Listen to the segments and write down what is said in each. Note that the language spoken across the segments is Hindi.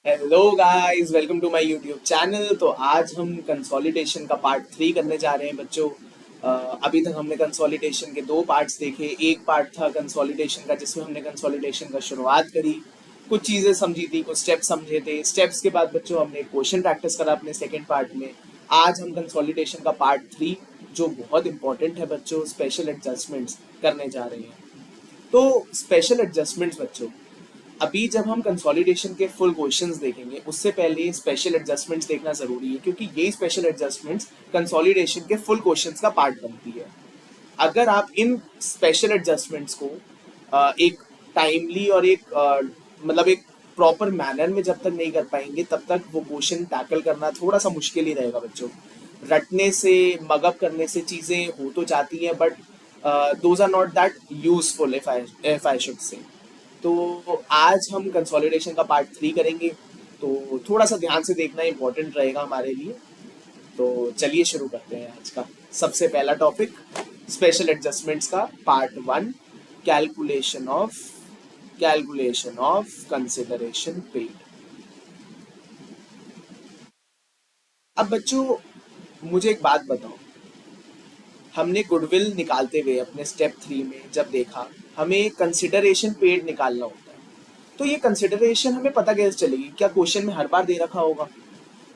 Hello guys, welcome to my YouTube channel. तो आज हम कंसोलिडेशन का पार्ट 3 करने जा रहे हैं बच्चों। अभी तक हमने कंसोलिडेशन के दो पार्ट्स देखे। एक पार्ट था कंसोलिडेशन का जिसमें हमने कंसोलिडेशन का शुरुआत करी, कुछ चीज़ें समझी थी, कुछ स्टेप्स समझे थे। स्टेप्स के बाद बच्चों हमने क्वेश्चन प्रैक्टिस करा अपने सेकेंड पार्ट में। आज हम कंसोलिडेशन का पार्ट 3, जो बहुत इंपॉर्टेंट है बच्चों, स्पेशल एडजस्टमेंट्स करने जा रहे हैं। तो स्पेशल एडजस्टमेंट्स बच्चों, अभी जब हम कंसोलिडेशन के फुल क्वेश्चंस देखेंगे उससे पहले स्पेशल एडजस्टमेंट्स देखना जरूरी है, क्योंकि ये स्पेशल एडजस्टमेंट्स कंसोलिडेशन के फुल क्वेश्चंस का पार्ट बनती है। अगर आप इन स्पेशल एडजस्टमेंट्स को एक टाइमली और एक मतलब एक प्रॉपर मैनर में जब तक नहीं कर पाएंगे तब तक वो क्वेश्चन टैकल करना थोड़ा सा मुश्किल ही रहेगा बच्चों। रटने से, मगअप करने से चीज़ें हो तो जाती हैं, but those are not that useful if I should say. तो आज हम कंसोलिडेशन का पार्ट 3 करेंगे, तो थोड़ा सा ध्यान से देखना इंपॉर्टेंट रहेगा हमारे लिए। तो चलिए शुरू करते हैं आज का सबसे पहला टॉपिक, स्पेशल एडजस्टमेंट्स का part 1, calculation of calculation of consideration paid. अब बच्चों मुझे एक बात बताओ, हमने गुडविल निकालते हुए अपने स्टेप 3 में जब देखा हमें कंसिडरेशन पेड निकालना होता है, तो ये कंसिडरेशन हमें पता कैसे चलेगी? क्या क्वेश्चन में हर बार दे रखा होगा?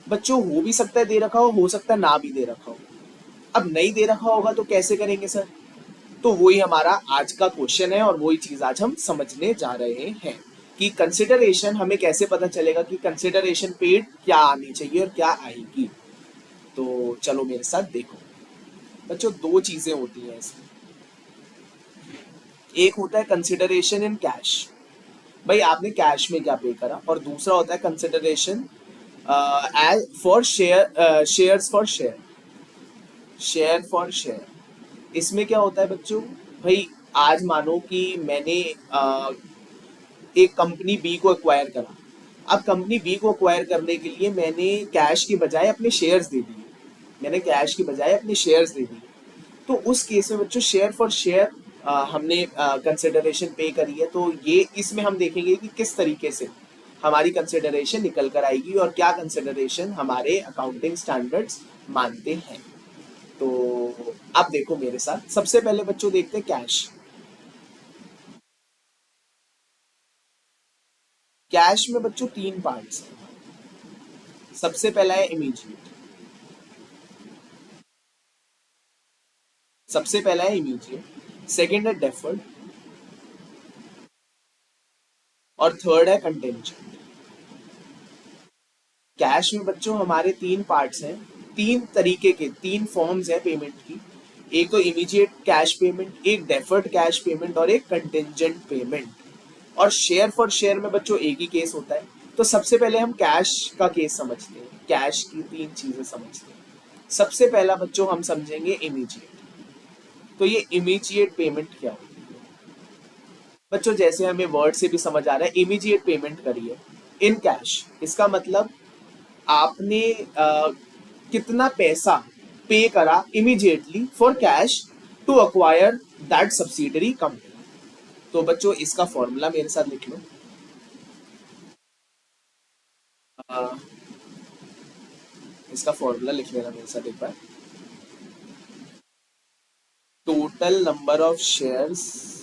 बच्चों हो भी सकता है दे रखा हो सकता है ना भी दे रखा हो। अब नहीं दे रखा होगा तो कैसे करेंगे सर? तो वही हमारा आज का क्वेश्चन है और वही चीज आज हम समझने जा रहे हैं कि कंसिडरेशन हमें कैसे पता चलेगा कि कंसिडरेशन पेड क्या आनी चाहिए और क्या आएगी। तो चलो मेरे साथ देखो बच्चों, दो चीजें होती हैं इसमें। एक होता है कंसिडरेशन इन कैश, भाई आपने कैश में क्या पे करा, और दूसरा होता है consideration as for share, shares for share, share for share. इसमें क्या होता है बच्चों? भाई आज मानो कि मैंने एक कंपनी बी को एक्वायर करा। अब कंपनी बी को एक्वायर करने के लिए मैंने कैश की बजाय अपने शेयर्स दे दिए, मैंने कैश की बजाय अपने शेयर्स दे दिए। तो उस केस में बच्चों शेयर फॉर शेयर हमने कंसिडरेशन पे करी है। तो ये इसमें हम देखेंगे कि किस तरीके से हमारी कंसिडरेशन निकल कर आएगी और क्या कंसिडरेशन हमारे अकाउंटिंग स्टैंडर्ड्स मानते हैं। तो अब देखो मेरे साथ, सबसे पहले बच्चों देखते हैं कैश। कैश में बच्चों तीन पार्ट्स हैं। सबसे पहला है इमीडिएट, सेकंड है डेफर्ड, और थर्ड है कंटेंजेंट। कैश में बच्चों हमारे तीन पार्ट्स हैं, तीन तरीके के, तीन फॉर्म्स हैं पेमेंट की। एक तो इमीडिएट कैश पेमेंट, एक डेफर्ड कैश पेमेंट और एक कंटेंजेंट पेमेंट। और शेयर फॉर शेयर में बच्चों एक ही केस होता है। तो सबसे पहले हम कैश का केस समझते हैं, कैश की तीन चीजें समझते हैं। सबसे पहला बच्चों हम समझेंगे इमीडिएट। तो ये इमीडिएट पेमेंट क्या होती है बच्चों? जैसे हमें वर्ड से भी समझ आ रहा है, इमीडिएट पेमेंट करिए इन कैश। इसका मतलब आपने कितना पैसा पे करा immediately for cash to acquire that subsidiary company. तो बच्चों इसका फॉर्मूला मेरे साथ लिख लो। अ, इसका फॉर्मूला लिख लेना मेरे साथ एक बार। Total number of shares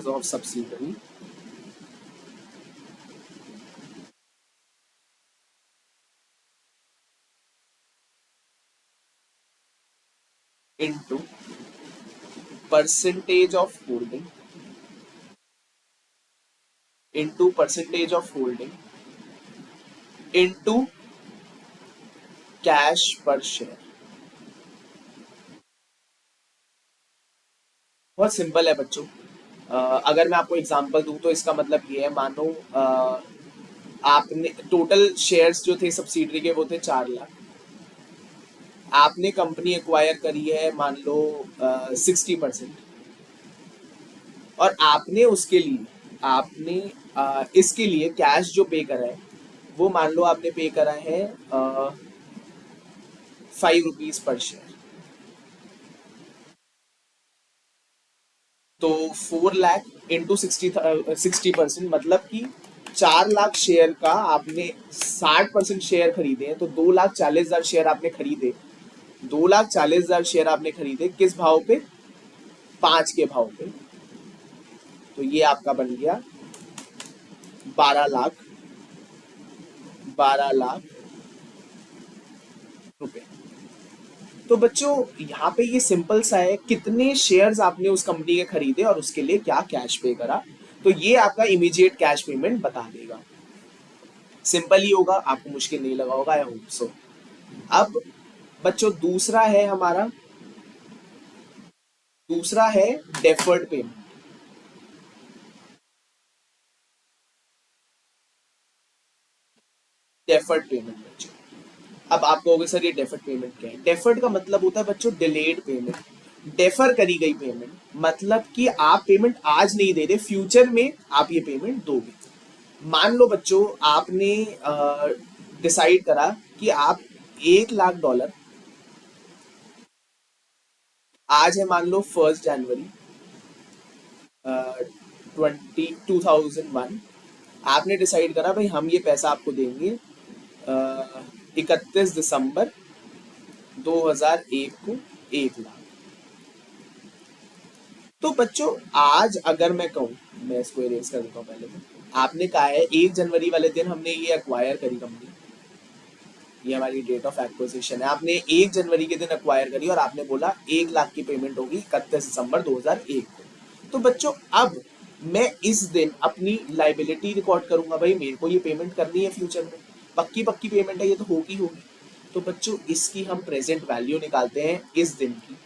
of subsidiary into percentage of holding, into cash per share. बहुत सिंपल है बच्चों। अगर मैं आपको एग्जांपल दूं तो इसका मतलब ये है, मानो आपने टोटल शेयर्स जो थे सब्सिडरी के वो थे 4 लाख। आपने कंपनी एक्वायर करी है मान लो 60%, और आपने उसके लिए आपने इसके लिए कैश जो पे करा है वो मान लो आपने पे करा है 5 रुपीज पर शेयर। तो 4 लाख इंटू 60%, मतलब कि 4 लाख शेयर का आपने 60% शेयर खरीदे हैं, तो 2,40,000 शेयर आपने खरीदे। 2,40,000 शेयर आपने खरीदे किस भाव पे? 5 के भाव पे। तो ये आपका बन गया 12 लाख, 12 लाख रुपए। तो बच्चों यहाँ पे ये सिंपल सा है, कितने शेयर्स आपने उस कंपनी के खरीदे और उसके लिए क्या कैश पे करा, तो ये आपका इमीडिएट कैश पेमेंट बता देगा। सिंपल ही होगा, आपको मुश्किल नहीं लगा होगा, आई होप सो। अब बच्चों दूसरा है डेफर्ड पेमेंट। डेफर्ड पेमेंट बच्चों, अब आप कहोगे सर ये डेफर्ड पेमेंट क्या है? डेफर्ड का मतलब होता है बच्चों डिलेड पेमेंट, डेफर करी गई पेमेंट, मतलब कि आप पेमेंट आज नहीं दे रहे, फ्यूचर में आप ये पेमेंट दोगे। मान लो बच्चों आपने डिसाइड करा कि आप $1 लाख, आज है मान लो 1 जनवरी 2001, आपने डिसाइड करा भाई हम ये पैसा आपको देंगे 31 दिसंबर 2001 को 1 लाख। तो बच्चों आज अगर मैं कहूँ, मैं इसको इरेज कर देता हूँ पहले, तो आपने कहा है 1 जनवरी वाले दिन हमने ये एक्वायर करी कंपनी, ये हमारी डेट ऑफ एक्विजिशन है, आपने 1 जनवरी के दिन एक्वायर करी और आपने बोला 1 लाख की पेमेंट होगी 31 दिसंबर 2001 को। तो बच्चों अब मैं इस दिन अपनी लाइबिलिटी रिकॉर्ड करूंगा, भाई मेरे को ये पेमेंट करनी है फ्यूचर में, पक्की पक्की पेमेंट है, ये तो होगी होगी। तो बच्चों इसकी हम प्रेजेंट वैल्यू निकालते हैं इस दिन की,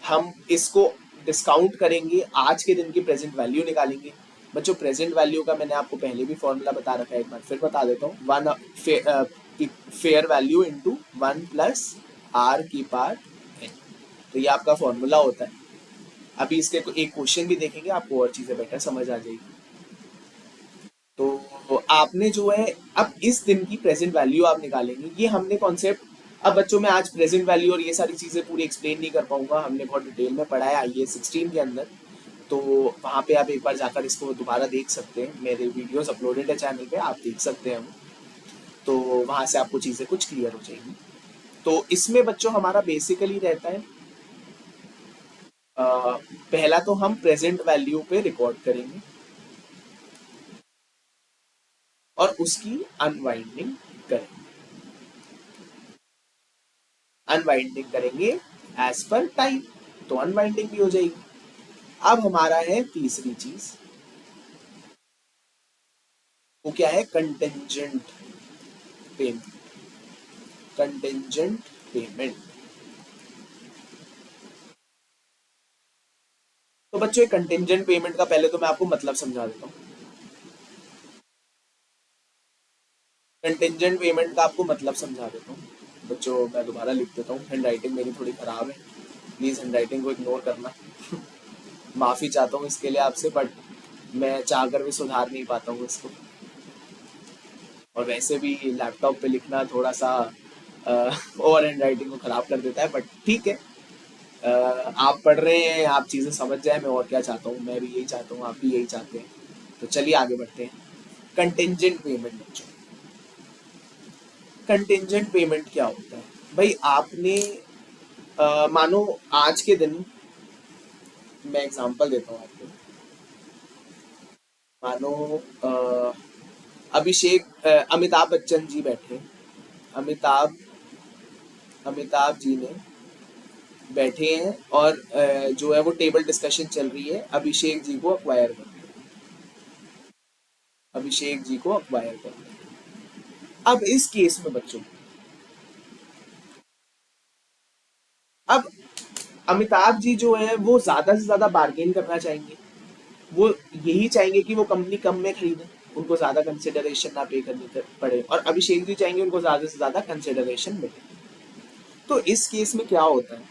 हम इसको डिस्काउंट करेंगे, आज के दिन की प्रेजेंट वैल्यू निकालेंगे। बच्चों प्रेजेंट वैल्यू का मैंने आपको पहले भी फॉर्मूला बता रखा है, एक बार फिर बता देता हूँ, one fair value into 1+r⁴n। तो ये आपका फॉर्मूला होता है। अभी इसके एक क्वेश्चन भी देखेंगे, आपको और चीजें बेटर समझ आ जाएगी। तो आपने जो है अब इस दिन की प्रेजेंट वैल्यू आप निकालेंगे, ये हमने कॉन्सेप्ट, अब बच्चों मैं आज प्रेजेंट वैल्यू और ये सारी चीजें पूरी एक्सप्लेन नहीं कर पाऊंगा, हमने बहुत डिटेल में पढ़ा है IAS 16 के अंदर, तो वहाँ पे आप एक बार जाकर इसको दोबारा देख सकते हैं, मेरे वीडियोस अपलोडेड है चैनल पे, आप देख सकते हैं वो, तो वहाँ से आपको चीज़ें कुछ क्लियर हो जाएंगी। तो इसमें बच्चों हमारा बेसिकली रहता है पहला तो हम प्रेजेंट वैल्यू पे रिकॉर्ड करेंगे और उसकी अनवाइंडिंग करेंगे, अनवाइंडिंग करेंगे एज पर टाइम, तो अनवाइंडिंग भी हो जाएगी। अब हमारा है तीसरी चीज, वो क्या है? Contingent payment. कंटेंजेंट पेमेंट, तो बच्चों कंटेंजेंट पेमेंट का पहले तो मैं आपको मतलब समझा देता हूँ। कंटेंजेंट पेमेंट का आपको मतलब समझा देता हूँ बच्चों, मैं दोबारा लिख देता हूँ, हैंड राइटिंग मेरी थोड़ी खराब है, प्लीज हैंड राइटिंग को इग्नोर करना। माफी चाहता हूँ इसके लिए आपसे, बट मैं चाहकर भी सुधार नहीं पाता हूँ इसको, और वैसे भी लैपटॉप पे लिखना थोड़ा सा और हैंड राइटिंग को खराब कर देता है, बट ठीक है। आप पढ़ रहे हैं, आप चीज़ें समझ जाए, मैं और क्या चाहता हूँ, मैं भी यही चाहता हूँ, आप भी यही चाहते हैं। तो चलिए आगे बढ़ते हैं। कंटेंजेंट पेमेंट बच्चों, कंटेंजेंट पेमेंट क्या होता है? भाई आपने मानो आज के दिन, मैं एग्जांपल देता हूँ आपको, मानो अमिताभ बच्चन जी बैठे, अमिताभ अमिताभ जी ने बैठे हैं और जो है वो टेबल डिस्कशन चल रही है, अभिषेक जी को अक्वायर करना, अभिषेक जी को अक्वायर करना। अब इस केस में बच्चों, अब अमिताभ जी जो है वो ज्यादा से ज्यादा बार्गेन करना चाहेंगे, वो यही चाहेंगे कि वो कंपनी कम में खरीदे, उनको ज्यादा कंसिडरेशन ना पे करनी पड़े, और अभिषेक जी चाहेंगे उनको ज्यादा से ज्यादा कंसिडरेशन मिले। तो इस केस में क्या होता है,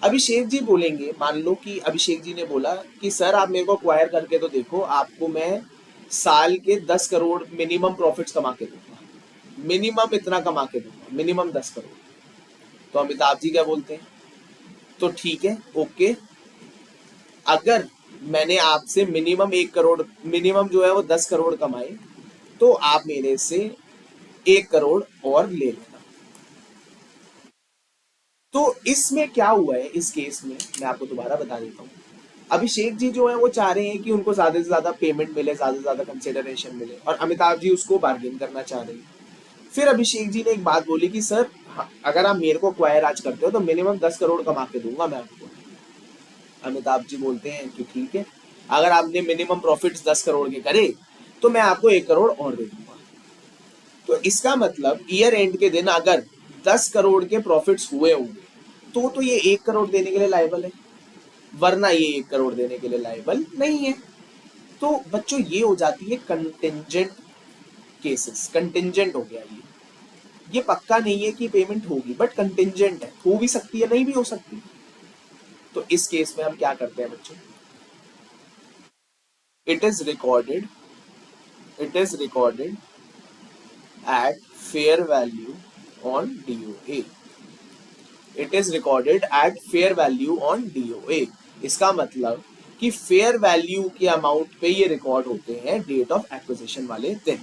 अभिषेक जी बोलेंगे, मान लो कि अभिषेक जी ने बोला कि सर आप मेरे को अक्वायर करके तो देखो, आपको मैं साल के 10 करोड़ मिनिमम प्रॉफिट्स कमा के दूंगा, मिनिमम इतना कमा के दूंगा, मिनिमम 10 करोड़। तो अमिताभ जी क्या बोलते हैं? तो ठीक है, ओके, अगर मैंने आपसे मिनिमम 1 करोड़, मिनिमम जो है वो 10 करोड़ कमाए, तो आप मेरे से 1 करोड़ और ले लेना। तो इसमें क्या हुआ है, इस केस में मैं आपको दोबारा बता देता हूँ। अभिषेक जी जो है वो चाह रहे हैं कि उनको ज्यादा से ज्यादा पेमेंट मिले, ज्यादा से ज्यादा कंसिडरेशन मिले, और अमिताभ जी उसको बार्गेन करना चाह रहे हैं। फिर अभिषेक जी ने एक बात बोली कि सर, अगर आप मेरे को क्वायर आज करते हो तो मिनिमम 10 करोड़ कमा के दूंगा मैं आपको। अमिताभ जी बोलते हैं कि ठीक है, अगर आपने मिनिमम प्रॉफिट्स 10 करोड़ के करे तो मैं आपको 1 करोड़ और दे दूंगा। तो इसका मतलब ईयर एंड के दिन अगर 10 करोड़ के प्रॉफिट्स हुए होंगे तो ये 1 करोड़ देने के लिए लायबल है, वरना ये 1 करोड़ देने के लिए लायबल नहीं है। तो बच्चों ये हो जाती है कंटिंजेंट केसेस। कंटिंजेंट हो गया ये पक्का नहीं है कि पेमेंट होगी, बट कंटिंजेंट है, हो भी सकती है, नहीं भी हो सकती। तो इस केस में हम क्या करते हैं बच्चों, it is recorded, it is recorded at fair value on DOA. It is recorded at fair value on DOA. इसका मतलब कि फेयर वैल्यू के अमाउंट पे ये रिकॉर्ड होते हैं डेट ऑफ एक्विजिशन वाले दिन।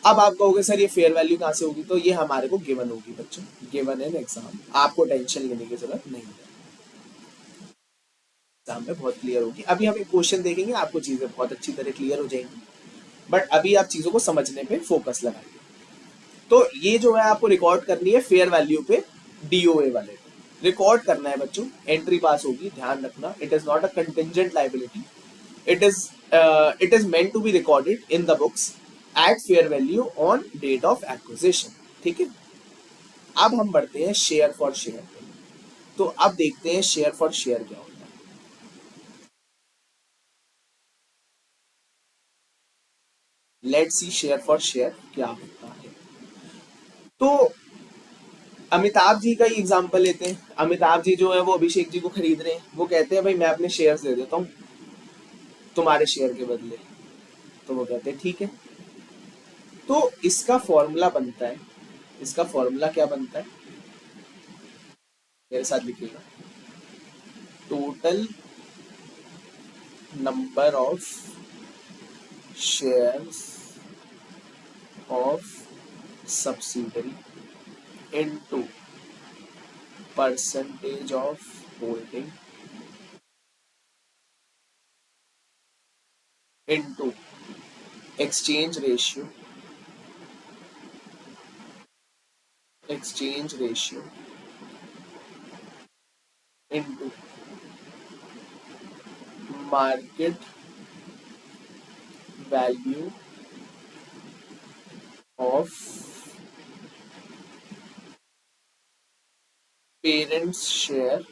अब आप कहोगे सर ये फेयर वैल्यू कहां से होगी, तो ये हमारे को गिवन होगी बच्चों, गिवन इन एग्जाम, आपको टेंशन लेने की जरूरत नहीं है, एग्जाम में बहुत क्लियर होगी। अभी हम एक क्वेश्चन देखेंगे, आपको चीजें बहुत अच्छी तरह क्लियर हो जाएंगी, बट अभी आप चीजों को समझने पे फोकस लगाइए। तो ये जो है आपको रिकॉर्ड करनी है फेयर वैल्यू पे, डीओए वाले रिकॉर्ड करना है बच्चों, एंट्री पास होगी, ध्यान रखना। It is not a contingent liability, it is meant to be recorded in the books at fair value on date of acquisition. ठीक है, अब हम बढ़ते हैं शेयर फॉर शेयर पे। तो अब देखते हैं शेयर फॉर शेयर क्या होता है। Let's C share for share क्या होता है। तो अमिताभ जी का ही एग्जांपल लेते हैं। अमिताभ जी जो है वो अभिषेक जी को खरीद रहे हैं, वो कहते हैं भाई मैं अपने शेयर्स दे देता हूँ तुम्हारे शेयर के बदले। तो वो कहते हैं ठीक है। तो इसका फॉर्मूला बनता है, इसका फॉर्मूला क्या बनता है, मेरे साथ लिखिएगा। Total number of shares of subsidiary into percentage of holding into exchange ratio, exchange ratio into market value of parents share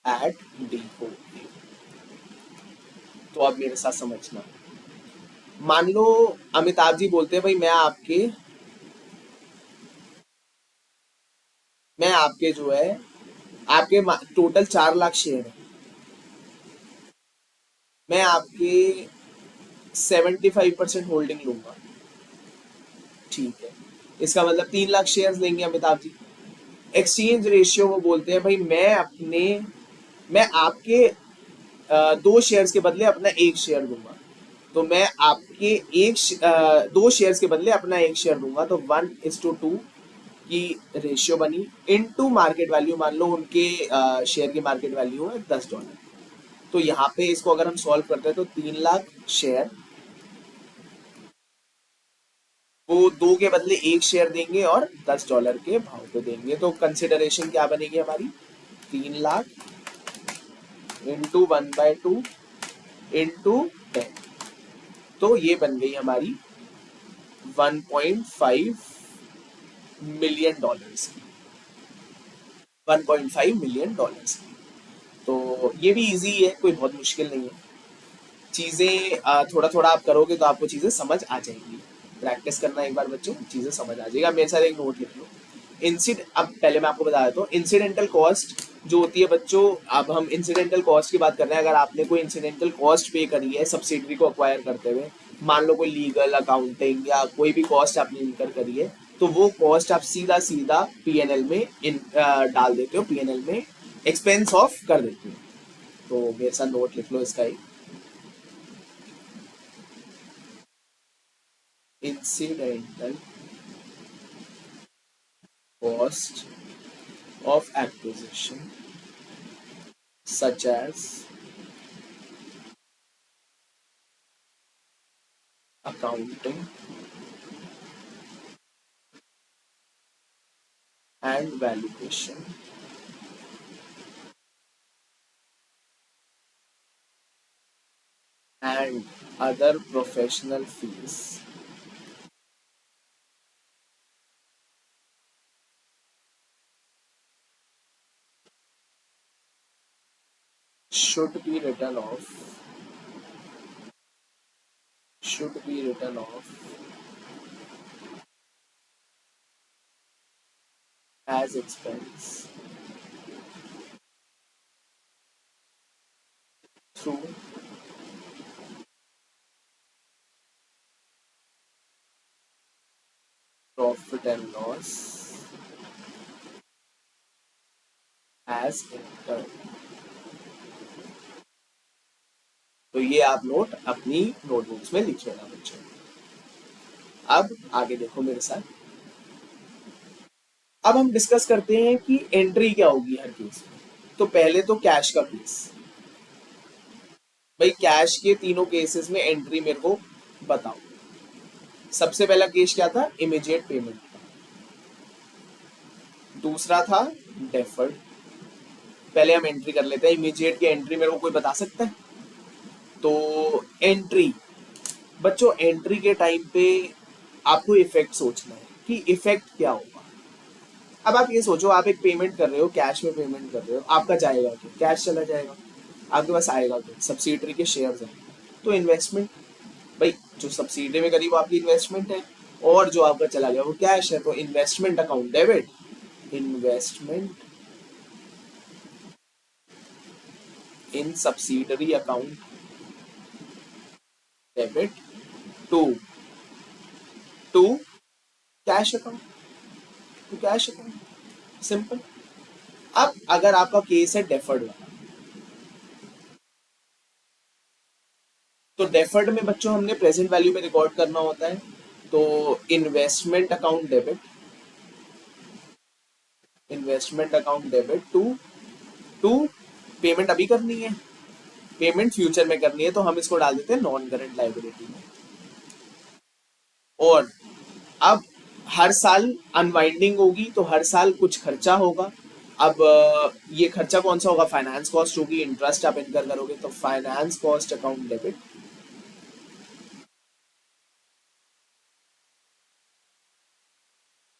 at DOA। तो अब मेरे साथ समझना, मान लो अमिताभ जी बोलते हैं भाई मैं आपके जो है, आपके टोटल 4 लाख शेयर है, मैं आपके 75% होल्डिंग लूंगा। ठीक है, इसका मतलब 3 लाख शेयर्स लेंगे अमिताभ जी। एक्सचेंज रेशियो वो बोलते हैं भाई मैं आपके 2 शेयर्स के बदले अपना 1 शेयर दूंगा। तो मैं आपके 2 शेयर्स के बदले अपना 1 शेयर दूंगा, तो 1:2 की रेशियो बनी। इनटू मार्केट वैल्यू, मान लो उनके शेयर की मार्केट वैल्यू है $10। तो यहाँ पे इसको अगर हम सॉल्व करते हैं तो 3 लाख शेयर, वो 2 के बदले 1 शेयर देंगे और $10 के भाव पे देंगे। तो कंसिडरेशन क्या बनेगी हमारी, 3 लाख इंटू 1/2 इंटू 10। तो ये बन गई हमारी $1.5 मिलियन की, $1.5 मिलियन की। तो ये भी इजी है, कोई बहुत मुश्किल नहीं है। चीजें थोड़ा थोड़ा आप करोगे तो आपको चीजें समझ आ जाएंगी। प्रैक्टिस करना एक बार बच्चों, चीजें समझ आ जाएगा। मेरे साथ एक नोट लिख लो। अब पहले मैं आपको बता देता हूँ, इंसिडेंटल कॉस्ट जो होती है बच्चों, अब हम इंसिडेंटल कॉस्ट की बात कर रहे हैं। अगर आपने कोई इंसिडेंटल कॉस्ट पे करी है सब्सिडरी को अक्वायर करते हुए, मान लो कोई लीगल, अकाउंटिंग या कोई भी कॉस्ट आपने इनकर करी है, तो वो कॉस्ट आप सीधा सीधा पीएनएल में डाल देते हो, पीएनएल में एक्सपेंस ऑफ कर देती हूँ। तो मेरे साथ नोट लिख लो इसका ही, incidental cost of acquisition such as accounting and valuation and other professional fees should be written off, should be written off as expense through profit and loss as incurred। तो ये आप नोट अपनी नोटबुक्स में लिख लेना बच्चों। अब आगे देखो मेरे साथ। अब हम डिस्कस करते हैं कि एंट्री क्या होगी हर केस में। तो पहले तो कैश का केस, भाई कैश के तीनों केसेस में एंट्री मेरे को बताओ। सबसे पहला केस क्या था, इमीडिएट पेमेंट का। दूसरा था डेफर्ड। पहले हम एंट्री कर लेते हैं, इमीडिएट की एंट्री मेरे को कोई बता सकता है? तो एंट्री बच्चों, एंट्री के टाइम पे आपको इफेक्ट सोचना है कि इफेक्ट क्या होगा। अब आप ये सोचो, आप एक पेमेंट कर रहे हो, कैश में पेमेंट कर रहे हो, आपका जाएगा क्या? कैश चला जाएगा। आपके पास आएगा क्या? सब्सिडरी के शेयर्स हैं। तो इन्वेस्टमेंट, भाई जो सब्सिडी में करी वो आपकी इन्वेस्टमेंट है, और जो आपका चला गया वो कैश है। तो investment account debit, investment in subsidiary account debit to to cash account, to cash account, simple. अब अगर आपका केस है डेफर्ड वाला, तो डेफर्ड में बच्चों हमने प्रेजेंट वैल्यू में रिकॉर्ड करना होता है। तो investment account debit, investment account debit to to payment अभी करनी है, पेमेंट फ्यूचर में करनी है, तो हम इसको डाल देते हैं नॉन करंट लाइबिलिटी में। और अब हर साल अनवाइंडिंग होगी, तो हर साल कुछ खर्चा होगा। अब ये खर्चा कौन सा होगा? फाइनेंस कॉस्ट होगी, इंटरेस्ट आप इनकर करोगे, तो finance cost account debit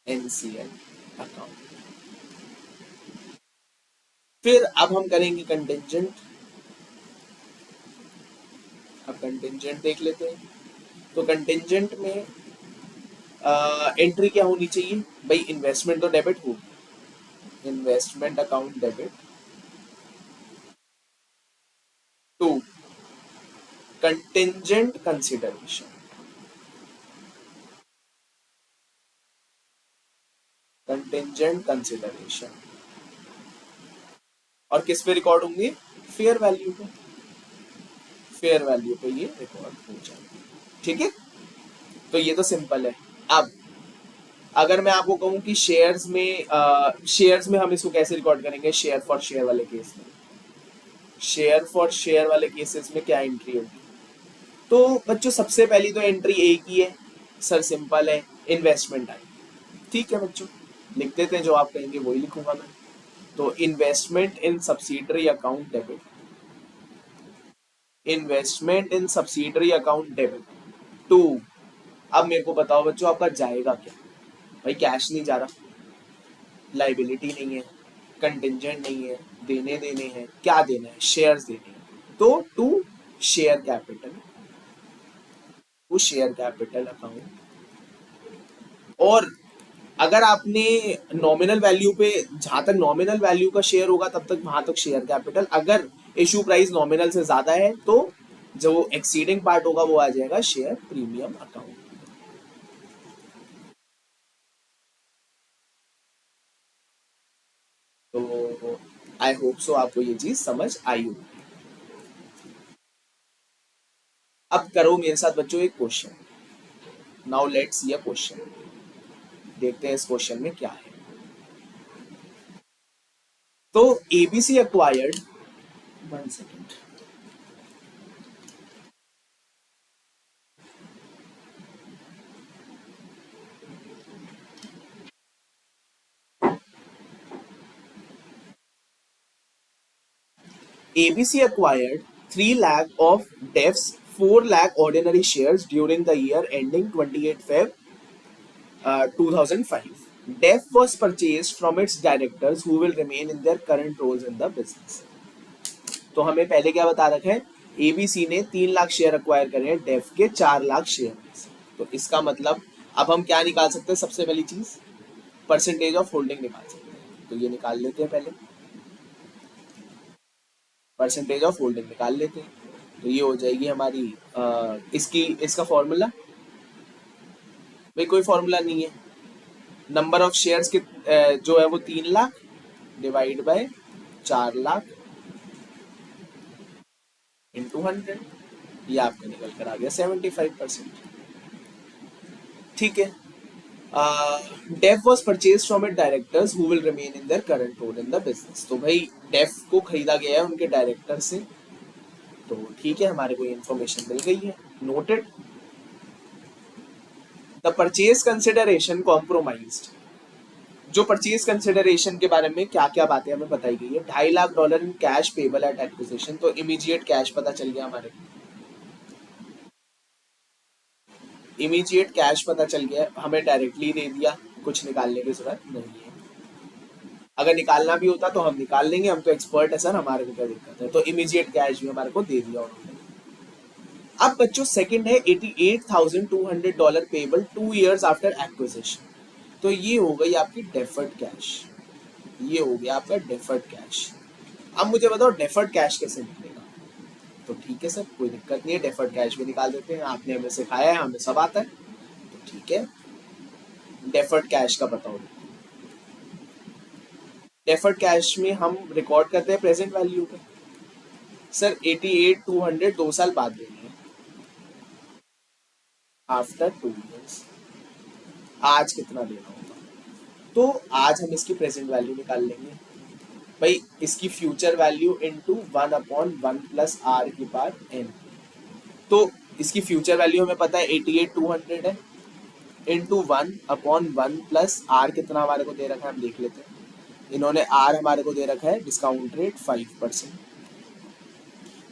NCL account. फिर अब हम करेंगे कंटिंजेंट। अब कंटिंजेंट देख लेते हैं। तो कंटिंजेंट में एंट्री क्या होनी चाहिए? भाई इन्वेस्टमेंट तो डेबिट होगी, investment account debit to contingent consideration, contingent consideration. और किस पे रिकॉर्ड होंगे? फेयर वैल्यू पे, फेयर वैल्यू पे ये रिकॉर्ड हो जाएंगे। ठीक है, तो ये तो सिंपल है। अब अगर मैं आपको कहूं कि शेयर्स में हम इसको कैसे रिकॉर्ड करेंगे, शेयर फॉर शेयर वाले केस में, शेयर फॉर शेयर वाले केसेस में क्या एंट्री होगी? तो बच्चों सबसे पहली तो एंट्री एक ही है सर, सिंपल है, इन्वेस्टमेंट आई। ठीक है बच्चों, लिख देते हैं, जो आप कहेंगे वही लिखूंगा मैं। तो investment in subsidiary account debit, investment in subsidiary account debit to, अब मेरे को बताओ बच्चों आपका जाएगा क्या? भाई कैश नहीं जा रहा, लाइबिलिटी नहीं है, कंटिंजेंट नहीं है, देने देने हैं, क्या देना है? शेयर्स देने हैं। तो to share capital, to share capital account. और अगर आपने नॉमिनल वैल्यू पे, जहां तक नॉमिनल वैल्यू का शेयर होगा तब तक वहां तक शेयर कैपिटल, अगर इशू प्राइस नॉमिनल से ज्यादा है तो जो एक्सीडिंग पार्ट होगा वो आ जाएगा शेयर प्रीमियम अकाउंट। तो आई होप सो आपको ये चीज समझ आई हो। अब करो मेरे साथ बच्चों एक question. Now let's see a question. देखते हैं इस क्वेश्चन में क्या है। तो ABC acquired, one second, ABC acquired 3 lakh of DEF's 4 lakh ordinary shares during the year ending 28 Feb 2005. DEF was purchased from its directors who will remain in their current roles in the business. तो हमें पहले क्या बता रखा है, एबीसी ने 3 लाख शेयर अक्वायर करे हैं डेफ के 4 लाख शेयर में से। तो इसका मतलब अब हम क्या निकाल सकते हैं, सबसे पहली चीज परसेंटेज ऑफ होल्डिंग निकाल सकते हैं। तो ये निकाल लेते हैं, पहले परसेंटेज ऑफ होल्डिंग निकाल लेते हैं। तो ये हो जाएगी हमारी इसकी इसका फॉर्मूला, भाई कोई फॉर्मूला नहीं है। नंबर ऑफ शेयर्स के जो है वो 3 lakh divide by 4 lakh into 100, ये आपका निकल कर आ गया 75%। ठीक है। Def was purchase from it directors who will remain in their current role in the business. तो भाई डेफ को खरीदा गया है उनके डायरेक्टर से। तो ठीक है, हमारे को इन्फॉर्मेशन मिल गई है, noted. The purchase consideration compromised, जो परचेज कंसिडरेशन के बारे में क्या क्या बातें हमें बताई गई है। $2.5 in cash payable at acquisition, तो इमीडिएट कैश पता चल गया हमारे को, इमीडिएट कैश पता चल गया, हमें डायरेक्टली दे दिया, कुछ निकालने की जरूरत नहीं है। अगर निकालना भी होता तो हम निकाल लेंगे, हम तो एक्सपर्ट है सर, हमारे को क्या दिक्कत है। तो इमीडिएट कैश भी हमारे को दे दिया उन्होंने। अब बच्चों सेकंड है $88,200 पेबल 2 years आफ्टर एक्विजिशन। तो ये हो गई आपकी डेफर्ड कैश, ये हो गया आपका डेफर्ड कैश। अब मुझे बताओ डेफर्ड कैश कैसे निकलेगा। तो ठीक है सर, कोई दिक्कत नहीं है, डेफर्ड कैश भी निकाल देते हैं, आपने हमें सिखाया है, हमें सब आता है। तो ठीक है, डेफर्ड कैश का बताओ। डेफर्ड कैश में हम रिकॉर्ड करते हैं प्रेजेंट वैल्यू पे। सर 88,200 2 साल बाद देनी है, आफ्टर 2 years। आज कितना देना होगा, तो आज हम इसकी प्रेजेंट वैल्यू निकाल लेंगे। भाई इसकी future value into 1/1 plus r की पावर एन। तो इसकी फ्यूचर वैल्यू हमें पता है 88,200 है, इंटू 1/1 प्लस आर कितना हमारे को दे रखा है हम देख लेते हैं। इन्होंने आर हमारे को दे रखा है डिस्काउंट रेट 5%,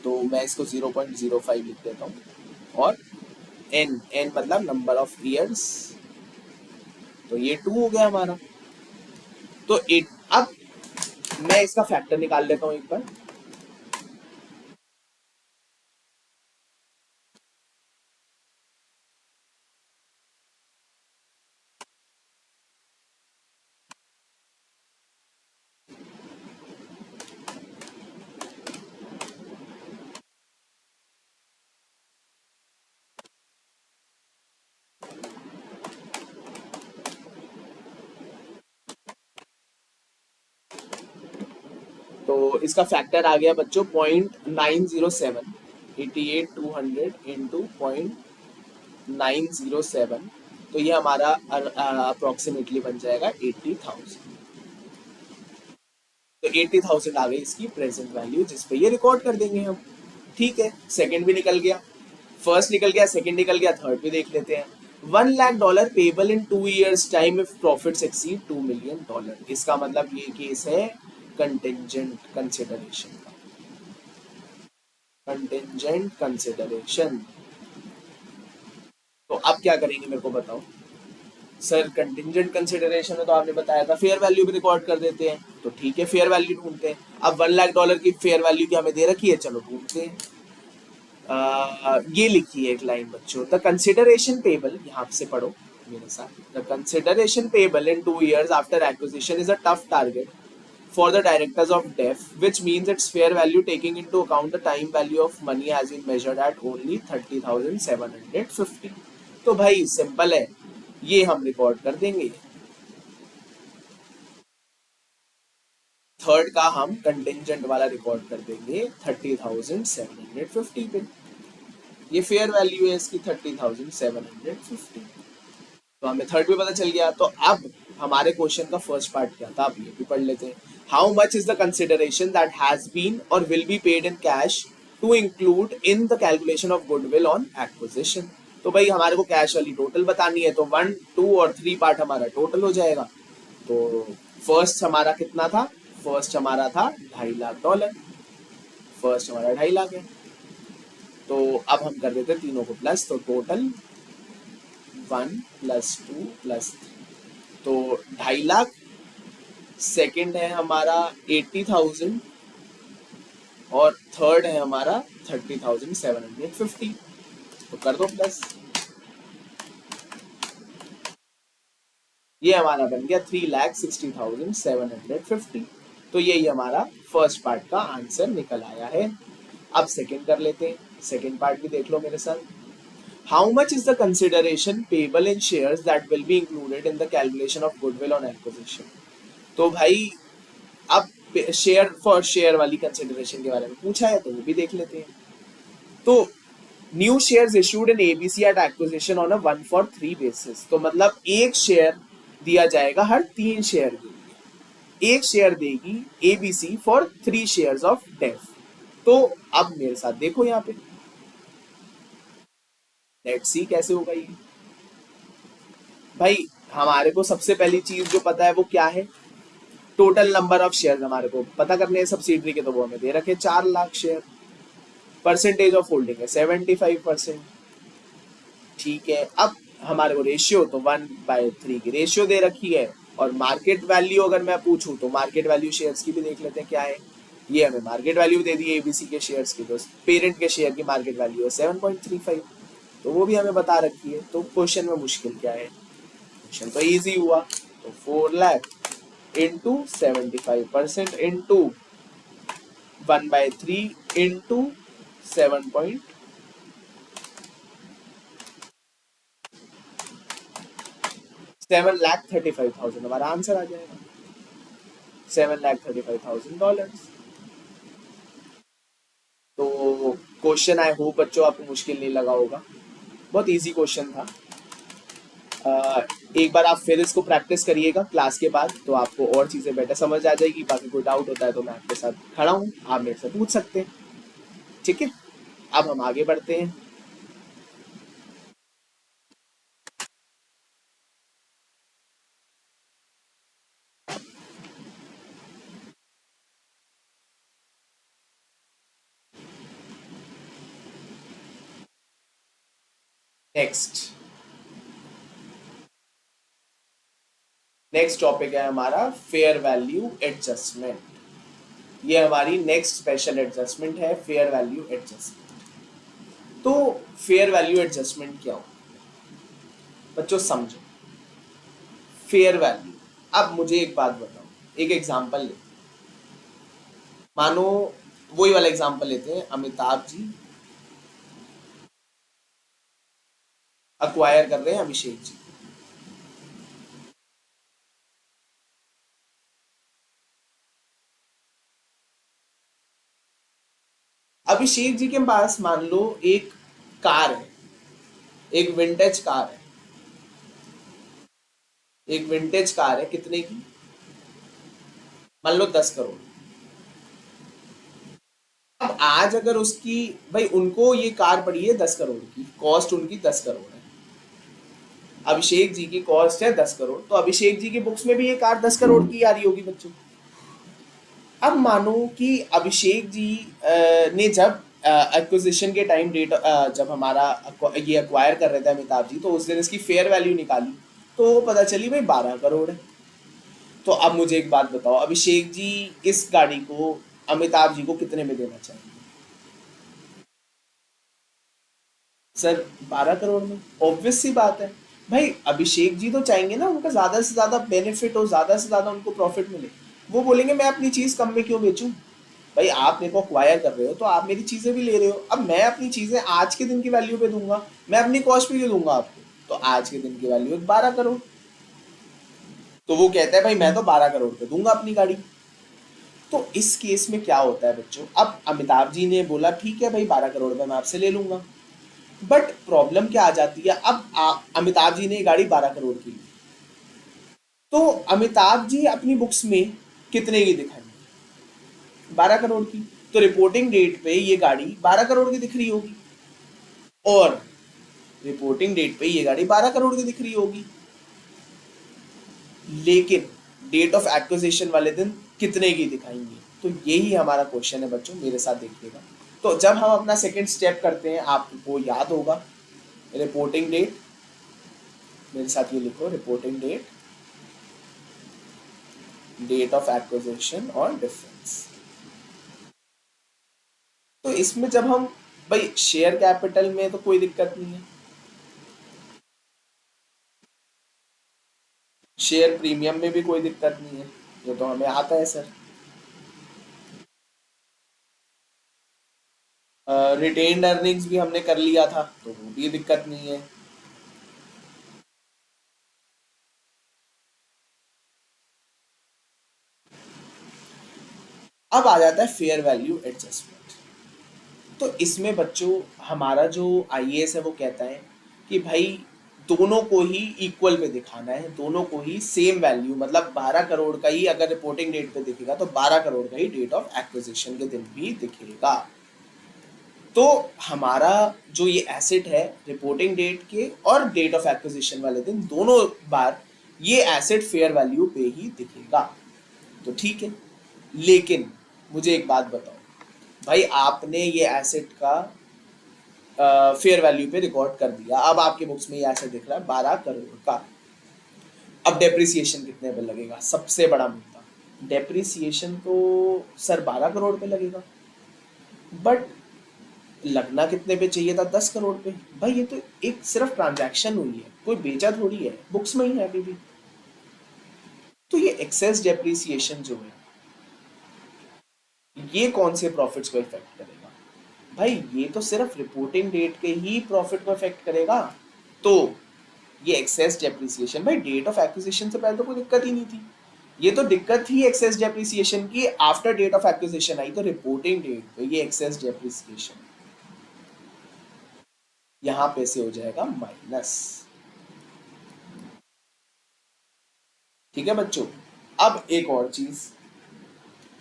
तो मैं इसको 0.05 लिख देता हूँ। और एन, एन मतलब नंबर ऑफ ईयर्स, तो ये 2 हो गया हमारा। तो अब मैं इसका फैक्टर निकाल लेता हूँ एक बार। तो इसका फैक्टर आ गया बच्चों 0.907, 88,200 इंटू 0.907, तो ये हमारा अप्रोक्सीमेटली बन जाएगा 80,000। तो 80,000 आ गई इसकी प्रेजेंट वैल्यू, जिस पे ये रिकॉर्ड कर देंगे हम। ठीक है, सेकंड भी निकल गया, फर्स्ट निकल गया, सेकंड निकल गया, थर्ड भी देख लेते हैं। $1 lakh payable in 2 years time if profits exceed $2 million। इसका मतलब ये केस है कंटिंजेंट कंसिडरेशन का, कंटिंजेंट कंसिडरेशन। तो अब क्या करेंगे मेरे को बताओ। सर कंटिंजेंट कंसिडरेशन में तो आपने बताया था फेयर वैल्यू भी रिकॉर्ड कर देते हैं। तो ठीक है, फेयर वैल्यू ढूंढते हैं। अब $1 लाख की फेयर वैल्यू की हमें दे रखी है, चलो ढूंढते हैं। ये लिखी है एक लाइन बच्चों, द कंसिडरेशन पेबल, यहाँ से पढ़ो मेरे साथ। The consideration payable in 2 years after acquisition is a tough target for the directors of DEF, which means its fair value taking into account the time value of money has been measured at only 30,750। तो भाई सिंपल है, ये हम रिकॉर्ड कर देंगे। थर्ड का हम कंटिंजेंट वाला रिकॉर्ड कर देंगे 30,750 पे। ये फेयर वैल्यू है इसकी 30,750। तो हमें थर्ड भी पता चल गया। तो अब हमारे क्वेश्चन का फर्स्ट पार्ट क्या था, अब ये भी पढ़ लेते हैं। How much is the consideration that has been और will be paid in cash to include in the calculation of goodwill on acquisition. तो भाई हमारे को कैश वाली टोटल बतानी है, तो 1, 2 और 3 पार्ट हमारा टोटल हो जाएगा। तो फर्स्ट हमारा कितना था, फर्स्ट हमारा था $2.5 लाख। फर्स्ट हमारा 2.5 लाख है। तो अब हम कर देते तीनों को प्लस, तो टोटल 1 + 2 + 3, तो 2.5 लाख। सेकंड है हमारा 80,000 और थर्ड है हमारा 30,750। तो कर दो प्लस, ये हमारा बन गया 3,60,750। तो यही हमारा फर्स्ट पार्ट का आंसर निकल आया है। अब सेकंड कर लेते हैं, सेकंड पार्ट भी देख लो मेरे साथ। How much is the consideration payable in shares that will be included in the calculation of goodwill on acquisition. तो भाई अब शेयर फॉर शेयर वाली कंसिडरेशन के बारे में पूछा है, तो वो भी देख लेते हैं। तो new shares issued in ABC at acquisition on a 1-for-3 basis. तो मतलब एक शेयर दिया जाएगा हर 3 शेयर के लिए। एक शेयर देगी ABC for 3 shares of DEF. तो अब मेरे साथ देखो यहाँ पे, लेट्स सी कैसे होगा ये। भाई हमारे को सबसे पहली चीज जो पता है वो क्या है, टोटल नंबर ऑफ शेयर हमारे को पता करने हैं सब्सिडरी के, तो वो हमें दे रखे 4 lakh share. Percentage of holding है 75%। ठीक है, अब हमारे को रेशियो तो 1/3 की रेशियो दे रखी है। और मार्केट वैल्यू अगर मैं पूछूं तो मार्केट वैल्यू शेयर्स की भी देख लेते हैं क्या है। ये हमें मार्केट वैल्यू दे दी है एबीसी के शेयर्स की, तो पेरेंट के शेयर की मार्केट वैल्यू है 7.35, तो वो भी हमें बता रखी है। तो क्वेश्चन में मुश्किल क्या है, क्वेश्चन तो इजी हुआ। तो 4 लाख इंटू 75% इंटू 1/3 इंटू 7. 7,35,000 हमारा आंसर आ जाएगा, $7,35,000। तो क्वेश्चन आई होप बच्चों आपको मुश्किल नहीं लगा होगा, बहुत इजी क्वेश्चन था। एक बार आप फिर इसको प्रैक्टिस करिएगा क्लास के बाद, तो आपको और चीज़ें बेटर समझ आ जाएगी। बाकी कोई डाउट होता है तो मैं आपके साथ खड़ा हूँ, आप मेरे से पूछ सकते हैं। ठीक है, अब हम आगे बढ़ते हैं। नेक्स्ट टॉपिक है हमारा फेयर वैल्यू एडजस्टमेंट। ये हमारी नेक्स्ट स्पेशल एडजस्टमेंट है, फेयर वैल्यू एडजस्टमेंट। तो फेयर वैल्यू एडजस्टमेंट क्या हो बच्चों, समझो। फेयर वैल्यू, अब मुझे एक बात बताओ, एक एग्जांपल ले, मानो वही वाला एग्जांपल लेते हैं, अमिताभ जी अक्वायर कर रहे हैं अभिषेक जी। अभिषेक जी के पास मान लो एक कार है, एक विंटेज कार है, एक विंटेज कार है, कितने की, मान लो 10 करोड़। अब आज अगर उसकी, भाई उनको ये कार पड़ी है 10 करोड़ की, कॉस्ट उनकी 10 करोड़ है। अभिषेक जी की कॉस्ट है 10 करोड़, तो अभिषेक जी की बुक्स में भी ये कार 10 करोड़ की आ रही होगी बच्चों। अब मानो कि अभिषेक जी ने जब एक्विजिशन के टाइम डेट, जब हमारा ये अक्वायर कर रहे थे अमिताभ जी, तो उस दिन इसकी फेयर वैल्यू निकाली, तो पता चली भाई 12 करोड़ है। तो अब मुझे एक बात बताओ, अभिषेक जी इस गाड़ी को अमिताभ जी को कितने में देना चाहिए? सर 12 करोड़ में, ऑब्वियस सी बात है। भाई अभिषेक जी तो चाहेंगे ना उनका ज्यादा से ज्यादा बेनिफिट हो, ज्यादा से ज्यादा उनको प्रॉफिट मिले। वो बोलेंगे मैं अपनी चीज कम में क्यों बेचूं। भाई आप मेरे को अक्वायर कर रहे हो तो आप मेरी चीजें भी ले रहे हो, अब मैं अपनी चीजें आज के दिन की वैल्यू पे दूंगा, मैं अपनी कॉस्ट पे क्यों दूंगा आपको। तो आज के दिन की वैल्यू 12 करोड़, तो वो कहता है भाई मैं तो 12 करोड़ पे दूंगा अपनी गाड़ी। तो इस केस में क्या होता है बच्चों, अब अमिताभ जी ने बोला ठीक है भाई 12 करोड़ रुपए मैं आपसे ले लूंगा, बट प्रॉब्लम क्या आ जाती है, अब अमिताभ जी ने ये गाड़ी 12 करोड़ की ली, तो अमिताभ जी अपनी बुक्स में कितने की दिखाएंगे, 12 करोड़ की। तो रिपोर्टिंग डेट पे ये गाड़ी 12 करोड़ की दिख रही होगी, और रिपोर्टिंग डेट पे ये गाड़ी 12 करोड़ की दिख रही होगी, लेकिन डेट ऑफ एक्विजिशन वाले दिन कितने की दिखाएंगे। तो यही हमारा क्वेश्चन है बच्चों, मेरे साथ देखिएगा। तो जब हम अपना सेकंड स्टेप करते हैं, आपको याद होगा रिपोर्टिंग डेट, मेरे साथ ये लिखो reporting date, date of acquisition और डिफरेंस। तो इसमें जब हम, भाई शेयर कैपिटल में तो कोई दिक्कत नहीं है, शेयर प्रीमियम में भी कोई दिक्कत नहीं है, ये तो हमें आता है सर। रिटेन्ड अर्निंग्स भी हमने कर लिया था, तो वो भी दिक्कत नहीं है। अब आ जाता है फेयर वैल्यू एडजस्टमेंट। तो इसमें बच्चों हमारा जो आईएएस है वो कहता है कि भाई दोनों को ही इक्वल पे दिखाना है, दोनों को ही सेम वैल्यू, मतलब 12 करोड़ का ही अगर रिपोर्टिंग डेट पे दिखेगा तो 12 करोड़ का ही डेट ऑफ एक्विजिशन के दिन भी दिखेगा। तो हमारा जो ये एसेट है रिपोर्टिंग डेट के और डेट ऑफ एक्विजिशन वाले दिन दोनों बार ये एसेट फेयर वैल्यू पे ही दिखेगा। तो ठीक है, लेकिन मुझे एक बात बताओ भाई, आपने ये एसेट का फेयर वैल्यू पे रिकॉर्ड कर दिया, अब आपके बुक्स में ये एसेट दिख रहा है 12 करोड़ का। अब डेप्रिसिएशन कितने पे लगेगा, सबसे बड़ा मुद्दा, डेप्रिसिएशन तो सर 12 करोड़ पे लगेगा, बट लगना कितने पे चाहिए था, 10 करोड़ पे। भाई ये तो एक सिर्फ ट्रांजैक्शन हुई है, कोई बेचा थोड़ी है, बुक्स में ही है अभी भी। तो ये एक्सेस डेप्रिसिएशन जो है ये कौन से प्रॉफिट्स को इफेक्ट करेगा, भाई ये तो सिर्फ रिपोर्टिंग डेट के ही प्रॉफिट को इफेक्ट करेगा। तो ये एक्सेस डेप्रिसिएशन, भाई डेट ऑफ एक्विजिशन से पहले तो कोई दिक्कत ही नहीं थी, ये तो दिक्कत थी एक्सेस डेप्रिसिएशन की आफ्टर डेट ऑफ एक्विजिशन आई, तो रिपोर्टिंग डेट पे ये एक्सेस डेप्रिसिएशन यहां पे से हो जाएगा माइनस। ठीक है बच्चों, अब एक और चीज,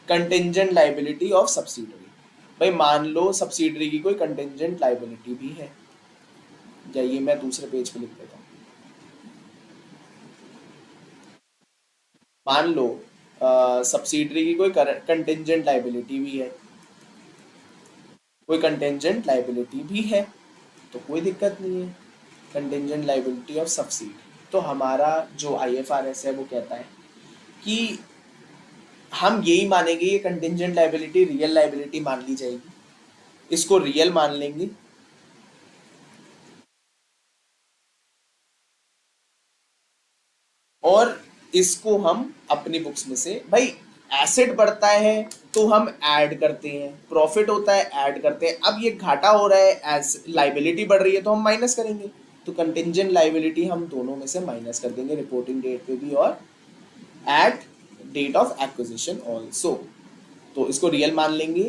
कंटिंजेंट लाइबिलिटी ऑफ सब्सिडरी। भाई मान लो सब्सिडरी की कोई कंटिंजेंट लाइबिलिटी भी है, या ये मैं दूसरे पेज पे लिख देता हूँ। मान लो सब्सिडरी की कोई कंटिंजेंट लाइबिलिटी भी है, कोई कंटिंजेंट लाइबिलिटी भी है, तो कोई दिक्कत नहीं है, कंटिंजेंट लाइबिलिटी ऑफ सब्सिडी। तो हमारा जो आईएफआरएस है वो कहता है कि हम यही मानेंगे ये कंटिंजेंट लाइबिलिटी रियल लाइबिलिटी मान ली जाएगी, इसको रियल मान लेंगे, और इसको हम अपनी बुक्स में से, भाई एसेट बढ़ता है तो हम ऐड करते हैं, प्रॉफिट होता है ऐड करते हैं, अब ये घाटा हो रहा है एज लाइबिलिटी बढ़ रही है तो हम माइनस करेंगे। तो कंटिंजेंट लाइबिलिटी हम दोनों में से माइनस कर देंगे, रिपोर्टिंग डेट पे भी और at date of acquisition also. तो इसको रियल मान लेंगे,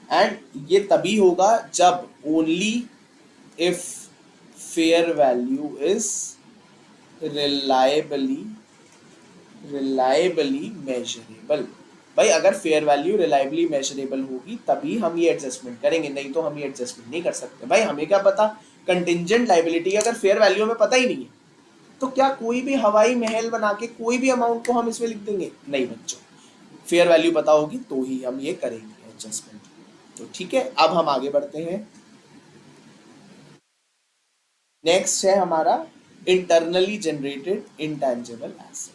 एंड ये तभी होगा जब only if fair value is reliably measurable. भाई अगर फेयर वैल्यू रिलायबली मेजरेबल होगी तभी हम ये एडजस्टमेंट करेंगे, नहीं तो हम ये एडजस्टमेंट नहीं कर सकते। भाई हमें क्या पता, कंटिंजेंट लाइबिलिटी अगर फेयर वैल्यू में पता ही नहीं है तो क्या कोई भी हवाई महल बना के कोई भी अमाउंट को हम इसमें लिख देंगे, नहीं बच्चों, फेयर वैल्यू पता होगी तो ही हम ये करेंगे एडजस्टमेंट। तो ठीक है, अब हम आगे बढ़ते हैं। नेक्स्ट है हमारा internally generated intangible asset.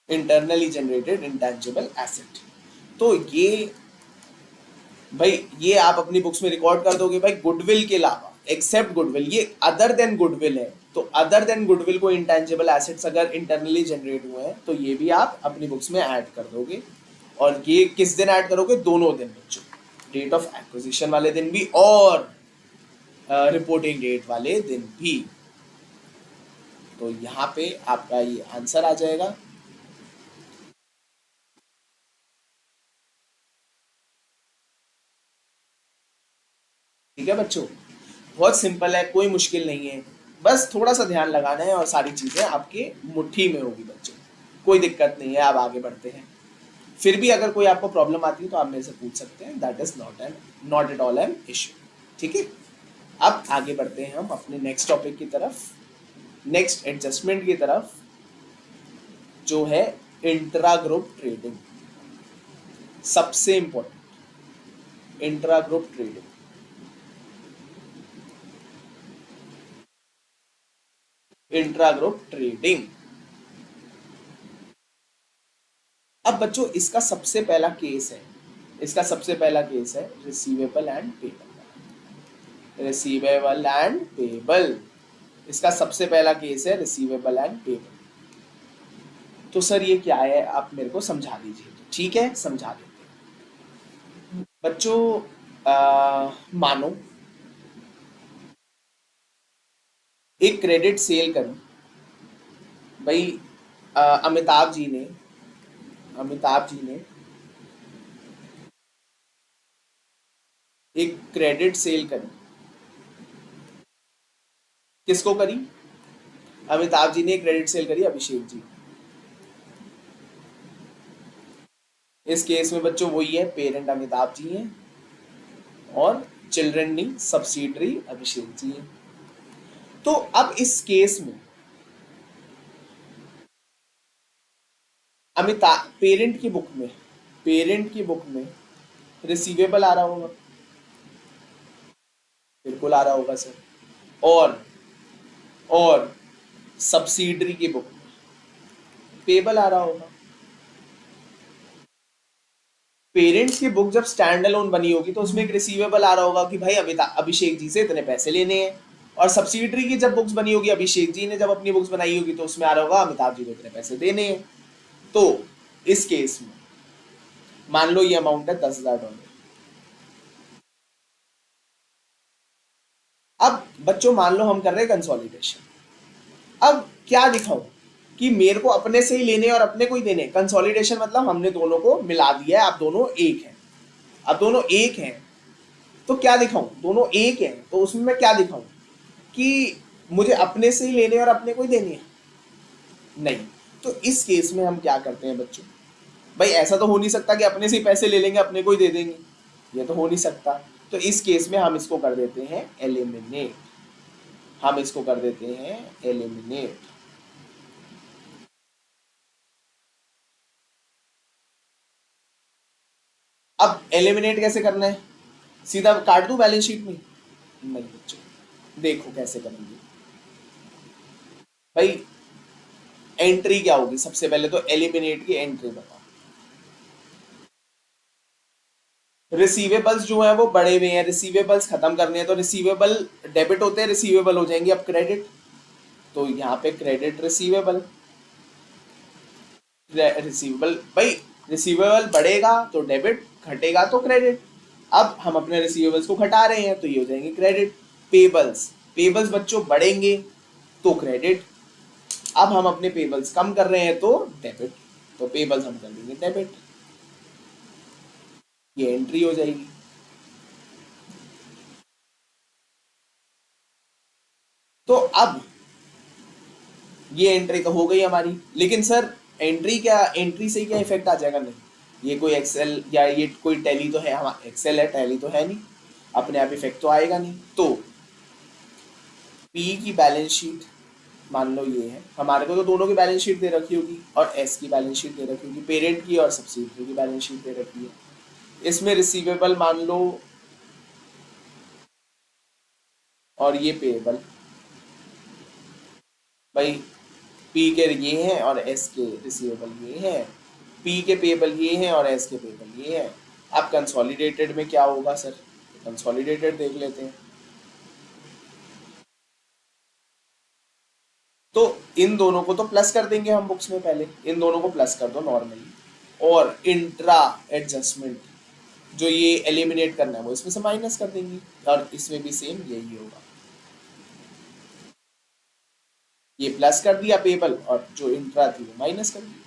Internally generated intangible asset, तो ये भाई ये आप अपनी बुक्स में रिकॉर्ड कर दोगे, भाई गुडविल के अलावा, एक्सेप्ट गुडविल, ये अदर देन गुडविल है, तो अदर देन गुडविल को इंटेंजिबल एसेट्स अगर इंटरनली जनरेट हुए हैं तो ये भी आप अपनी बुक्स में ऐड कर दोगे। और ये किस दिन ऐड करोगे, दोनों दिन बच्चों, डेट ऑफ एक्विजिशन वाले दिन भी और रिपोर्टिंग डेट वाले दिन भी। तो यहाँ पे आपका ये आंसर आ जाएगा। ठीक है बच्चों, बहुत सिंपल है, कोई मुश्किल नहीं है, बस थोड़ा सा ध्यान लगाना है और सारी चीजें आपके मुट्ठी में होगी बच्चों, कोई दिक्कत नहीं है। आप आगे बढ़ते हैं, फिर भी अगर कोई आपको प्रॉब्लम आती है तो आप मेरे से पूछ सकते हैं, that is not at all an issue. ठीक है, अब आगे बढ़ते हैं हम अपने नेक्स्ट टॉपिक की तरफ, नेक्स्ट एडजस्टमेंट की तरफ, जो है इंट्रा ग्रुप ट्रेडिंग। सबसे important intra group trading. Intra group trading, अब बच्चों इसका सबसे पहला केस है, इसका सबसे पहला केस है receivable and payable. Receivable and payable, इसका सबसे पहला केस है रिसीवेबल एंड पेबल। तो सर ये क्या है, आप मेरे को समझा दीजिए। तो ठीक है, समझा देते हैं बच्चों। मानो एक क्रेडिट सेल करी भाई, अमिताभ जी ने, अमिताभ जी ने एक क्रेडिट सेल करी। किसको करी? अमिताभ जी ने क्रेडिट सेल करी अभिषेक जी। इस केस में बच्चों वही है, पेरेंट अमिताभ जी हैं और चिल्ड्रन नी सब्सिडरी अभिषेक जी हैं। तो अब इस केस में अमिताभ पेरेंट की बुक में, पेरेंट की बुक में रिसीवेबल आ रहा होगा, बिल्कुल आ रहा होगा सर। और सब्सिडरी की बुक में पेबल आ रहा होगा। पेरेंट्स की बुक जब स्टैंड अलोन बनी होगी तो उसमें एक रिसीवेबल आ रहा होगा कि भाई अभिषेक जी से इतने पैसे लेने हैं, और सब्सिडरी की जब बुक्स बनी होगी, अभिषेक जी ने जब अपनी बुक्स बनाई होगी, तो उसमें आ रहा होगा अमिताभ जी को इतने पैसे देने हैं। तो इस केस में मान लो ये अमाउंट है $10,000। अब बच्चों मान लो हम कर रहे हैं कंसोलिडेशन, अब क्या दिखाऊं कि मेरे को अपने से ही लेने और अपने को ही देने। कंसोलिडेशन मतलब हमने दोनों को मिला दिया है, आप दोनों एक हैं, अब दोनों एक हैं तो क्या दिखाऊं, दोनों एक हैं तो उसमें मैं क्या दिखाऊं कि मुझे अपने से ही लेने और अपने को ही देने हैं? नहीं। तो इस केस में हम क्या करते हैं बच्चों, भाई ऐसा तो हो नहीं सकता कि अपने से ही पैसे ले लेंगे अपने को ही दे देंगे, ये तो हो नहीं सकता। तो इस केस में हम इसको कर देते हैं एलिमिनेट, हम इसको कर देते हैं एलिमिनेट। अब एलिमिनेट कैसे करना है, सीधा काट दूं बैलेंस शीट में? नहीं बच्चों, देखो कैसे करेंगे भाई। एंट्री क्या होगी, सबसे पहले तो एलिमिनेट की एंट्री बताओ। रिसीवेबल्स जो है वो बढ़े हुए हैं, रिसीवेबल्स खत्म करने हैं, तो रिसीवेबल डेबिट होते हैं, रिसीवेबल हो जाएंगे अब क्रेडिट। तो यहाँ पे क्रेडिट रिसीवेबल, रिसीवेबल भाई, रिसीवेबल बढ़ेगा तो डेबिट, घटेगा तो क्रेडिट। अब हम अपने रिसीवेबल्स को घटा रहे हैं तो ये हो जाएंगे क्रेडिट। पेबल्स, पेबल्स बच्चों बढ़ेंगे तो क्रेडिट। अब हम अपने पेबल्स कम कर रहे हैं तो डेबिट, तो पेबल्स हम कर देंगे डेबिट, ये एंट्री हो जाएगी। तो अब ये एंट्री तो हो गई हमारी, लेकिन सर एंट्री क्या, एंट्री से क्या इफेक्ट आ जाएगा? नहीं, ये कोई एक्सेल या ये कोई टैली तो है, हमारा एक्सेल है, टैली तो है नहीं, अपने आप इफेक्ट तो आएगा नहीं। तो पी की बैलेंस शीट मान लो ये है, हमारे को तो दोनों की बैलेंस शीट दे रखी होगी, और एस की बैलेंस शीट दे रखी होगी, पेरेंट की और सब्सिडरी की बैलेंस शीट दे रखी है। इसमें रिसीवेबल मान लो और ये पेएबल, भाई पी के ये हैं और एस के रिसीवेबल ये हैं, पी के पेएबल ये हैं और एस के पेएबल ये हैं। अब कंसोलिडेटेड में क्या होगा सर, कंसोलिडेटेड देख लेते हैं। तो इन दोनों को तो प्लस कर देंगे हम बुक्स में, पहले इन दोनों को प्लस कर दो नॉर्मली, और इंट्रा एडजस्टमेंट, जो ये एलिमिनेट करना है वो इसमें से माइनस कर देंगे, और इसमें भी सेम यही होगा। ये प्लस कर दिया पेबल, और जो इंट्रा थी वो माइनस कर दी।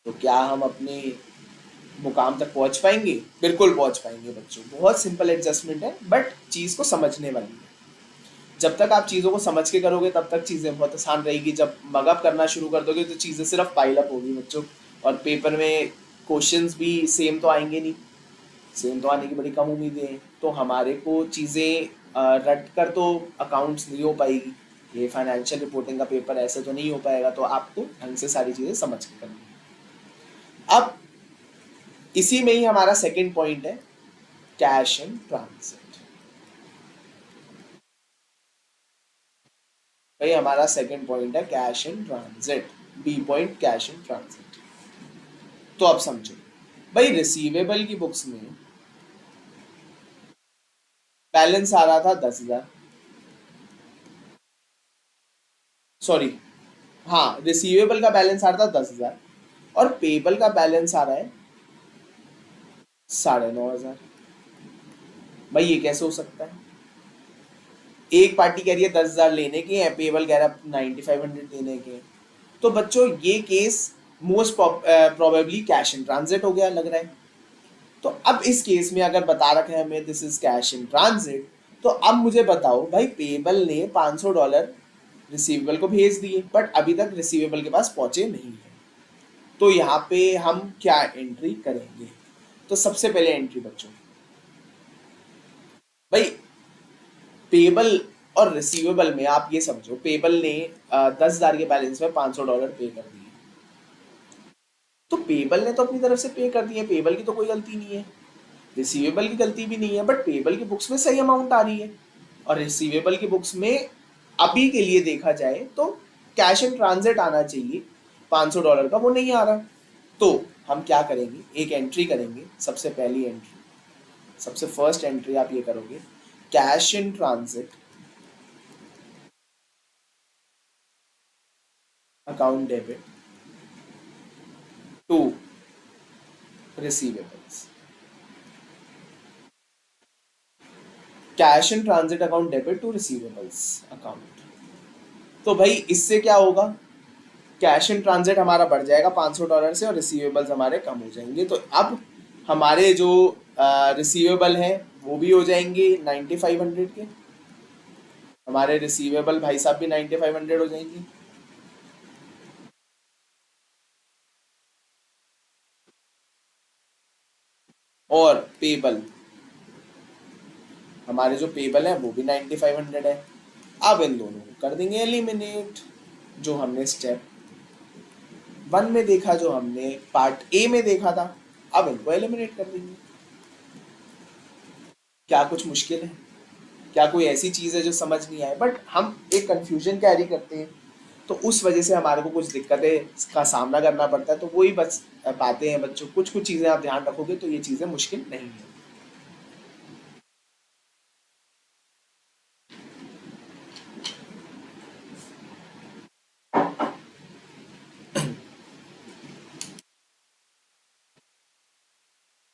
तो क्या हम अपने मुकाम तक पहुंच पाएंगे? बिल्कुल पहुंच पाएंगे बच्चों। बहुत सिंपल एडजस्टमेंट है, बट चीज को समझने वाली है। जब तक आप चीज़ों को समझ के करोगे तब तक चीज़ें बहुत आसान रहेगी। जब मगअप करना शुरू कर दोगे तो चीज़ें सिर्फ पाइल अप होगी बच्चों, और पेपर में क्वेश्चंस भी सेम तो आएंगे नहीं। सेम तो आने की बड़ी कम उम्मीदें हैं। तो हमारे को चीज़ें रट कर तो अकाउंट्स नहीं हो पाएगी। ये फाइनेंशियल रिपोर्टिंग का पेपर ऐसे तो नहीं हो पाएगा। तो आपको ढंग से सारी चीज़ें समझ के करनी है। अब इसी में ही हमारा सेकेंड पॉइंट है कैश एंड ट्रांजिट। भाई हमारा सेकंड पॉइंट है cash in transit, B point cash in transit. तो अब समझो भाई, रिसीवेबल की बुक्स में बैलेंस आ रहा था 10,000, सॉरी, हाँ, रिसीवेबल का बैलेंस आ रहा था 10,000 और पेबल का बैलेंस आ रहा है 9,500। भाई ये कैसे हो सकता है? एक पार्टी कह रही है 10,000 लेने के हैं, पेबल कह रहा है 9,500 देने के। तो बच्चों ये case most probably cash in transit हो गया लग रहा है। तो अब इस केस में अगर बता रखा है हमें this is cash in transit, तो अब मुझे बताओ भाई, पेबल ने $500 रिसीवेबल को भेज दिए, बट अभी तक रिसीवेबल के पास पहुंचे नहीं है। तो यहाँ पे हम क्या एंट्री करेंगे? तो सबसे पहले एंट्री बच्चों, भाई पेबल और रिसीवेबल में आप ये समझो, पेबल ने 10,000 के बैलेंस में $500 पे कर दिए। तो पेबल ने तो अपनी तरफ से पे कर दिए, पेबल की तो कोई गलती नहीं है, रिसीवेबल की गलती भी नहीं है, बट पेबल की बुक्स में सही अमाउंट आ रही है, और रिसीवेबल की बुक्स में अभी के लिए देखा जाए तो कैश इन ट्रांजिट आना चाहिए, $500 का वो नहीं आ रहा। तो हम क्या करेंगे, एक एंट्री करेंगे। सबसे पहली एंट्री, सबसे फर्स्ट एंट्री आप ये करोगे, cash in transit account debit to receivables, cash in transit account debit to receivables account. तो भाई इससे क्या होगा, कैश इन ट्रांजिट हमारा बढ़ जाएगा $500 से, और रिसीवेबल्स हमारे कम हो जाएंगे। तो अब हमारे जो रिसीवेबल हैं वो भी हो जाएंगे 9,500 के, हमारे रिसीवेबल भाई साहब भी 9,500 हो जाएंगे। और पेबल, हमारे जो पेबल है वो भी 9,500 है। अब इन दोनों को कर देंगे एलिमिनेट, जो हमने स्टेप 1 में देखा, जो हमने पार्ट ए में देखा था। अब इनको एलिमिनेट कर देंगे। क्या कुछ मुश्किल है? क्या कोई ऐसी चीज़ है जो समझ नहीं आए? बट हम एक कंफ्यूजन कैरी करते हैं, तो उस वजह से हमारे को कुछ दिक्कतें का सामना करना पड़ता है। तो वही बस बातें हैं बच्चों, कुछ कुछ चीज़ें आप ध्यान रखोगे तो ये चीज़ें मुश्किल नहीं है।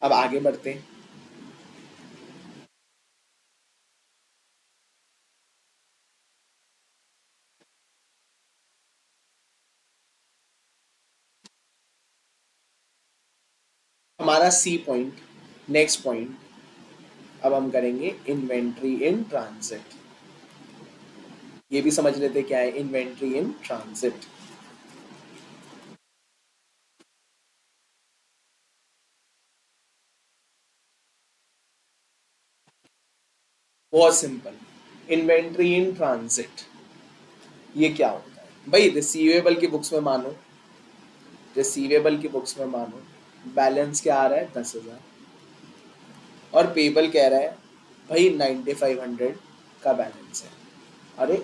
अब आगे बढ़ते हैं। हमारा सी पॉइंट, नेक्स्ट पॉइंट, अब हम करेंगे इन्वेंट्री इन ट्रांजिट। ये भी समझ लेते क्या है इन्वेंट्री इन ट्रांजिट। बहुत सिंपल, इन्वेंट्री इन ट्रांजिट ये क्या होता है भाई? रिसीवेबल की बुक्स में मानो, रिसीवेबल की बुक्स में मानो बैलेंस क्या आ रहा है 10,000, और पेबल कह रहा है भाई 9,500 का बैलेंस है। अरे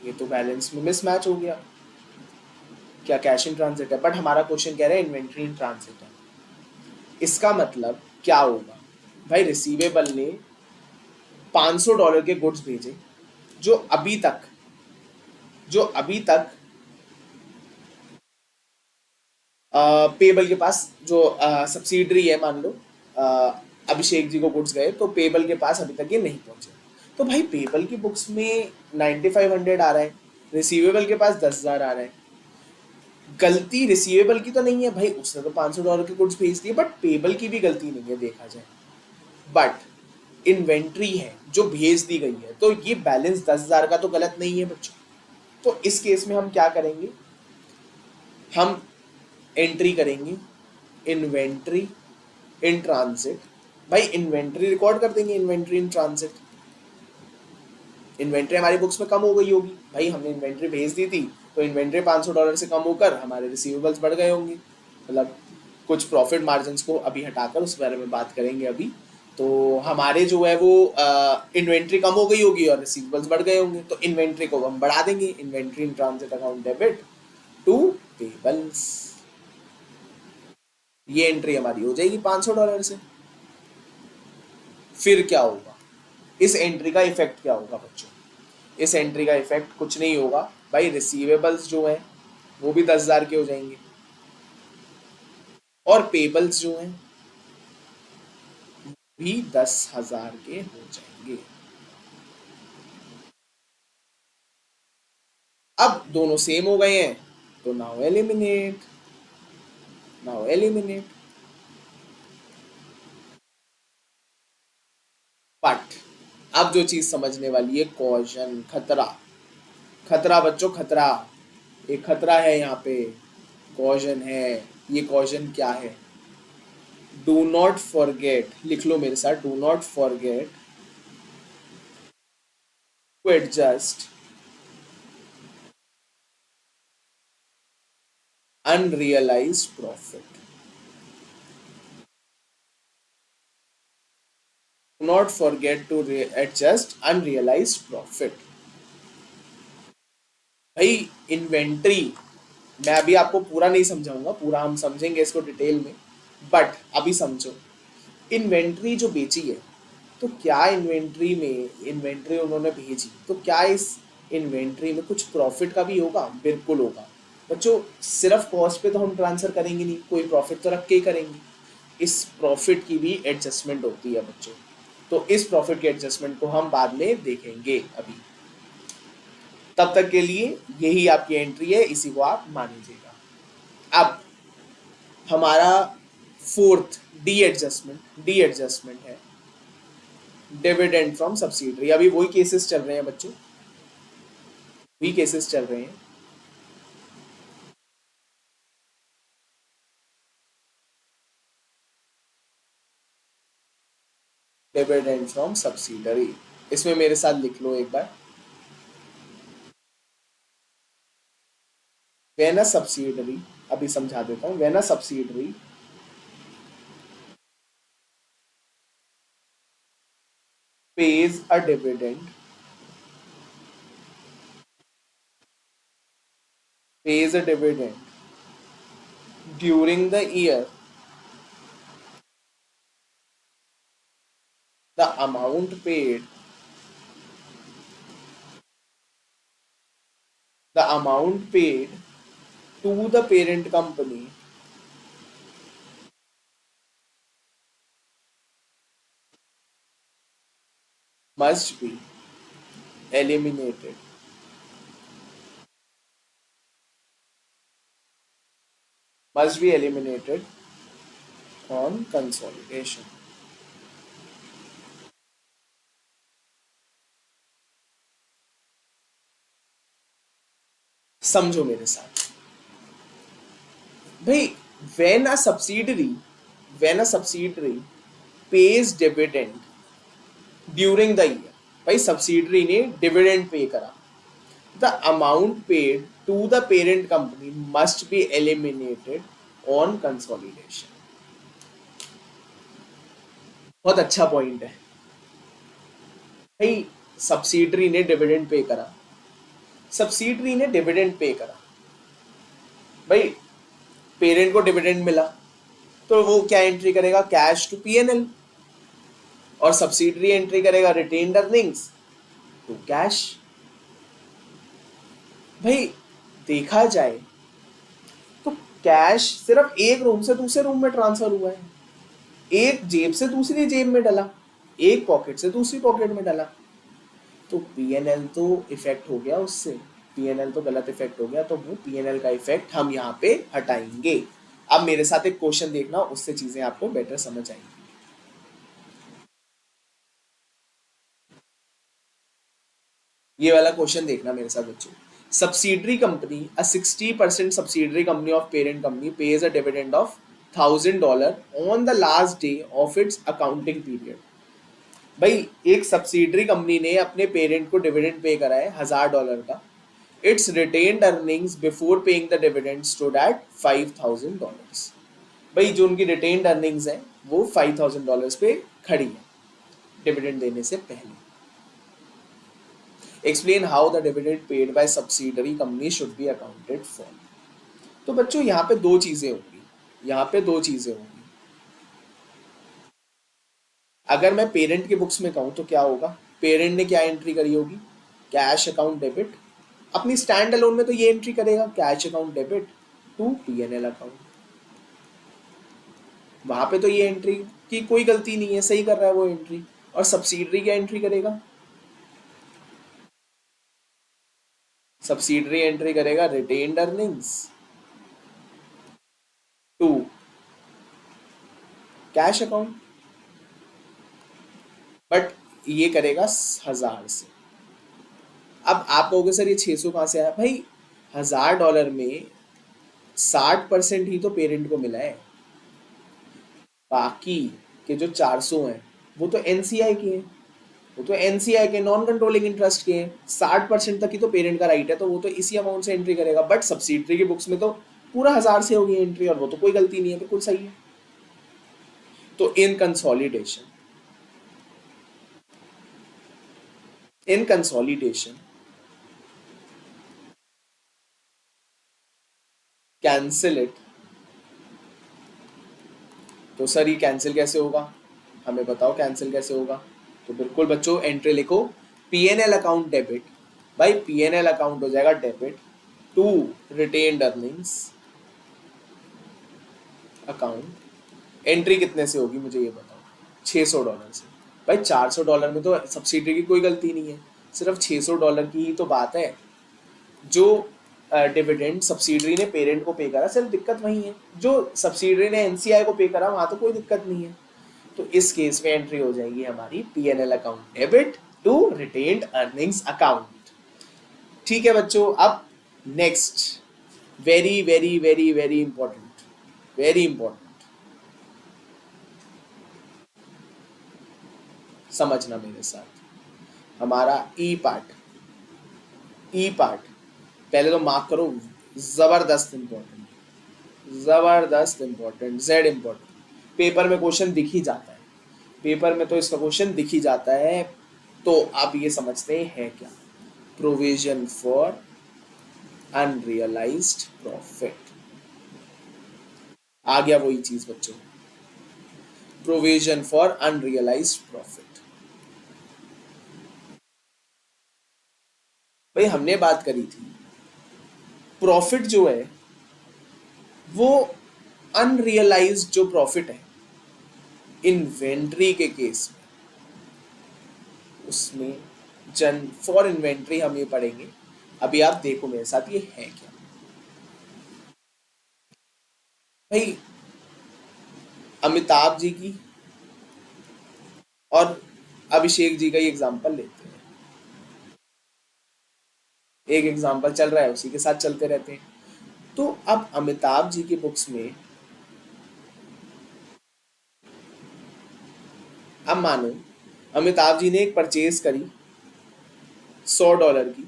ये तो बैलेंस में मिसमैच हो गया, क्या कैश इन ट्रांजिट है? बट हमारा क्वेश्चन कह रहा है इन्वेंट्री इन ट्रांजिट है। इसका मतलब क्या होगा भाई? रिसीवेबल ने $500 के गुड्स भेजे, जो अभी तक जो अभी तक पेबल के पास जो सब्सिडरी है मान लो, अभिषेक जी को गुड्स गए तो पेबल के पास अभी तक ये नहीं पहुंचे। तो भाई पेबल की बुक्स में 9500 आ रहा है, रिसीवेबल के पास 10,000 आ रहा है। गलती रिसीवेबल की तो नहीं है भाई, उसने तो $500 के गुड्स भेज दिए, बट पेबल की भी गलती नहीं है देखा जाए। बट इन्वेंट्री है जो भेज दी गई है, तो ये बैलेंस 10,000 का तो गलत नहीं है बच्चों। तो इस केस में हम क्या करेंगे, हम एंट्री करेंगे इन्वेंट्री इन ट्रांजिट। भाई इन्वेंट्री रिकॉर्ड कर देंगे, इन्वेंट्री इन ट्रांजिट। इन्वेंट्री हमारी बुक्स में कम हो गई होगी, भाई हमने इन्वेंट्री भेज दी थी तो इन्वेंट्री $500 से कम होकर हमारे रिसीवेबल्स बढ़ गए होंगे, मतलब कुछ प्रॉफिट मार्जिन को अभी हटाकर उस बारे में बात करेंगे अभी। तो हमारे जो है वो इन्वेंट्री कम हो गई होगी और रिसीवेबल्स बढ़ गए होंगे, तो इन्वेंट्री को हम बढ़ा देंगे, inventory in transit account debit to payables. ये एंट्री हमारी हो जाएगी $500 से। फिर क्या होगा, इस एंट्री का इफेक्ट क्या होगा बच्चों, इस एंट्री का इफेक्ट कुछ नहीं होगा भाई, रिसीवेबल्स जो हैं वो भी 10,000 के हो जाएंगे और पेबल्स जो हैं भी 10,000 के हो जाएंगे। अब दोनों सेम हो गए हैं तो now eliminate, now eliminate. But अब जो चीज समझने वाली है, कॉशन, खतरा। खतरा बच्चों, खतरा, एक खतरा है यहाँ पे, कॉशन है। ये कॉशन क्या है, डू नॉट फॉरगेट, लिख लो मेरे साथ, do not forget to adjust unrealized profit. Do not forget to adjust unrealized profit. भाई इन्वेंट्री, मैं अभी आपको पूरा नहीं समझाऊंगा, पूरा हम समझेंगे इसको डिटेल में, बट अभी समझो। इन्वेंट्री जो बेची है, तो क्या इन्वेंट्री में, इन्वेंट्री उन्होंने भेजी तो क्या इस इन्वेंट्री में कुछ प्रॉफिट का भी होगा? बिल्कुल होगा बच्चों। सिर्फ कॉस्ट पे तो हम ट्रांसफर करेंगे नहीं, कोई प्रॉफिट तो रख के ही करेंगे। इस प्रॉफिट की भी एडजस्टमेंट होती है बच्चों, तो इस प्रॉफिट के एडजस्टमेंट को हम बाद में देखेंगे अभी। तब तक के लिए यही आपकी एंट्री है, इसी को आप मान लीजिएगा। अब हमारा फोर्थ डी एडजस्टमेंट है डिविडेंड फ्रॉम सब्सिडरी। अभी वही केसेस चल रहे हैं बच्चों, वही केसेस चल रहे हैं। डिविडेंड फ्रॉम सब्सिडरी, इसमें मेरे साथ लिख लो एक बार। व्हेन अ सब्सिडरी, अभी समझा देता हूं, when a subsidiary pays a dividend, pays a dividend during the year, the amount paid, the amount paid to the parent company must be eliminated, must be eliminated on consolidation. समझो मेरे साथ भाई, when a subsidiary, when a subsidiary pays dividend during the year, भाई सब्सिडरी ने डिविडेंड पे करा, the amount paid to the parent company must be eliminated on consolidation. बहुत अच्छा पॉइंट है भाई। सब्सिडरी ने डिविडेंड पे करा, सब्सिडरी ने डिविडेंड पे करा भाई, पेरेंट को डिविडेंड मिला तो वो क्या एंट्री करेगा, कैश टू पीएनएल, और सब्सिडरी एंट्री करेगा रिटेन्ड अर्निंग्स टू कैश। भाई देखा जाए तो कैश सिर्फ एक रूम से दूसरे रूम में ट्रांसफर हुआ है, एक जेब से दूसरी जेब में डाला, एक पॉकेट से दूसरी पॉकेट में डाला, तो पीएनएल तो इफेक्ट हो गया उससे, पीएनएल तो गलत इफेक्ट हो गया, तो वो पीएनएल का इफेक्ट हम यहाँ पे हटाएंगे। अब मेरे साथ एक क्वेश्चन देखना, उससे चीजें आपको बेटर समझ आएंगी। ये वाला क्वेश्चन देखना मेरे साथ बच्चों। Subsidiary company, a 60% subsidiary company of parent company page a dividend of $1000 on the last day of its accounting period. भाई एक सब्सिडरी कंपनी ने अपने पेरेंट को डिविडेंड पे करा है $1000 का। It's retained earnings before paying the dividend stood at $5000। भाई जो उनकी रिटेन्ड अर्निंग्स है वो $5000 पे खड़ी है डिविडेंड देने से पहले। Explain how the dividend paid by subsidiary company should be accounted for. तो बच्चों यहाँ पे दो चीजें होंगी, यहाँ पे दो चीजें होंगी। अगर मैं पेरेंट के बुक्स में कहूँ तो क्या होगा, पेरेंट ने क्या एंट्री करी होगी, कैश अकाउंट डेबिट। अपनी स्टैंड अलोन में तो ये एंट्री करेगा, cash account debit to PNL account. वहां पे तो ये एंट्री की कोई गलती नहीं है, सही कर रहा है वो एंट्री। और सब्सिडरी क्या एंट्री करेगा, सब्सिडरी एंट्री करेगा retained earnings to cash account, but ये करेगा 1000 से। अब आप कहोगे सर ये 600 कहां से आया, भाई $1000 में 60% ही तो पेरेंट को मिला है, बाकी के जो 400 हैं वो तो एनसीआई के हैं, वो तो एनसीआई के नॉन कंट्रोलिंग इंटरेस्ट के हैं। 60% तक ही तो पेरेंट का राइट है, तो वो तो इसी अमाउंट से एंट्री करेगा। बट सब्सिडरी की बुक्स में तो पूरा 1000 से होगी एंट्री, और वो तो कोई गलती नहीं है, बिल्कुल सही है। तो इन कंसोलिडेशन कैंसिल इट। तो सर ये कैंसिल कैसे होगा, हमें बताओ कैंसिल कैसे होगा। तो बिल्कुल बच्चों एंट्री लिखो, पीएनएल अकाउंट डेबिट। भाई पीएनएल अकाउंट हो जाएगा debit to retained earnings account. Entry कितने से होगी मुझे ये बताओ, $600 से। भाई $400 में तो सब्सिडी की कोई गलती नहीं है, सिर्फ $600 की ही तो बात है। जो डिविडेंड सब्सिडरी ने पेरेंट को पे करा, सिर्फ दिक्कत वही है। जो सब्सिडरी ने एनसीआई को पे करा वहां तो कोई दिक्कत नहीं है। तो इस केस में एंट्री हो जाएगी हमारी PNL account debit to retained earnings account. ठीक है बच्चों, अब next very very very very important, very important समझना मेरे साथ, हमारा ई पार्ट। ई पार्ट पहले तो मार्क करो, जबरदस्त इंपॉर्टेंट, जबरदस्त इंपॉर्टेंट, जेड इंपॉर्टेंट। पेपर में क्वेश्चन दिख ही जाता है, पेपर में तो इसका क्वेश्चन दिख ही जाता है। तो आप ये समझते हैं क्या, प्रोविजन फॉर अनरियलाइज्ड प्रॉफिट। आ गया वही चीज बच्चों, प्रोविजन फॉर अनरियलाइज्ड प्रॉफिट। भाई हमने बात करी थी, प्रॉफिट जो है वो अनरियलाइज्ड जो प्रॉफिट है इन्वेंट्री के केस में, उसमें जन फॉर इन्वेंट्री हम ये पढ़ेंगे। अभी आप देखो मेरे साथ ये है क्या। भाई अमिताभ जी की और अभिषेक जी का ही एग्जांपल लेते हैं, एक एग्जांपल चल रहा है उसी के साथ चलते रहते हैं। तो अब अमिताभ जी की बुक्स में, अब मानो अमिताभ जी ने एक परचेज करी $100 की,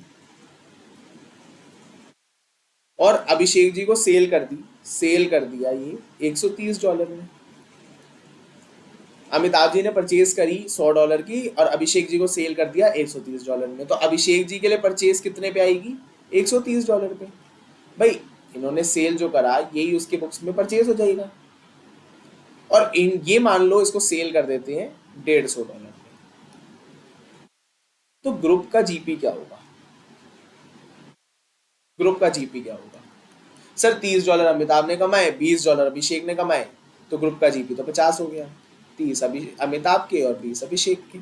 और अभिषेक जी को सेल कर दी, सेल कर दिया ये $130 में। अमिताभ जी ने परचेज करी $100 की और अभिषेक जी को सेल कर दिया $130 में, तो अभिषेक जी के लिए परचेज कितने पे आएगी, $130 पे। भाई इन्होंने सेल जो करा यही उसके बुक्स में परचेज हो जाएगा, और इन ये मान लो इसको सेल कर देते हैं $150 में, तो ग्रुप का जीपी क्या होगा, ग्रुप का जीपी क्या होगा। सर $30 अमिताभ ने कमाए, $20 अभिषेक ने कमाए, तो ग्रुप का जीपी तो 50 हो गया। 30 अमिताभ के और 20 अभिषेक के।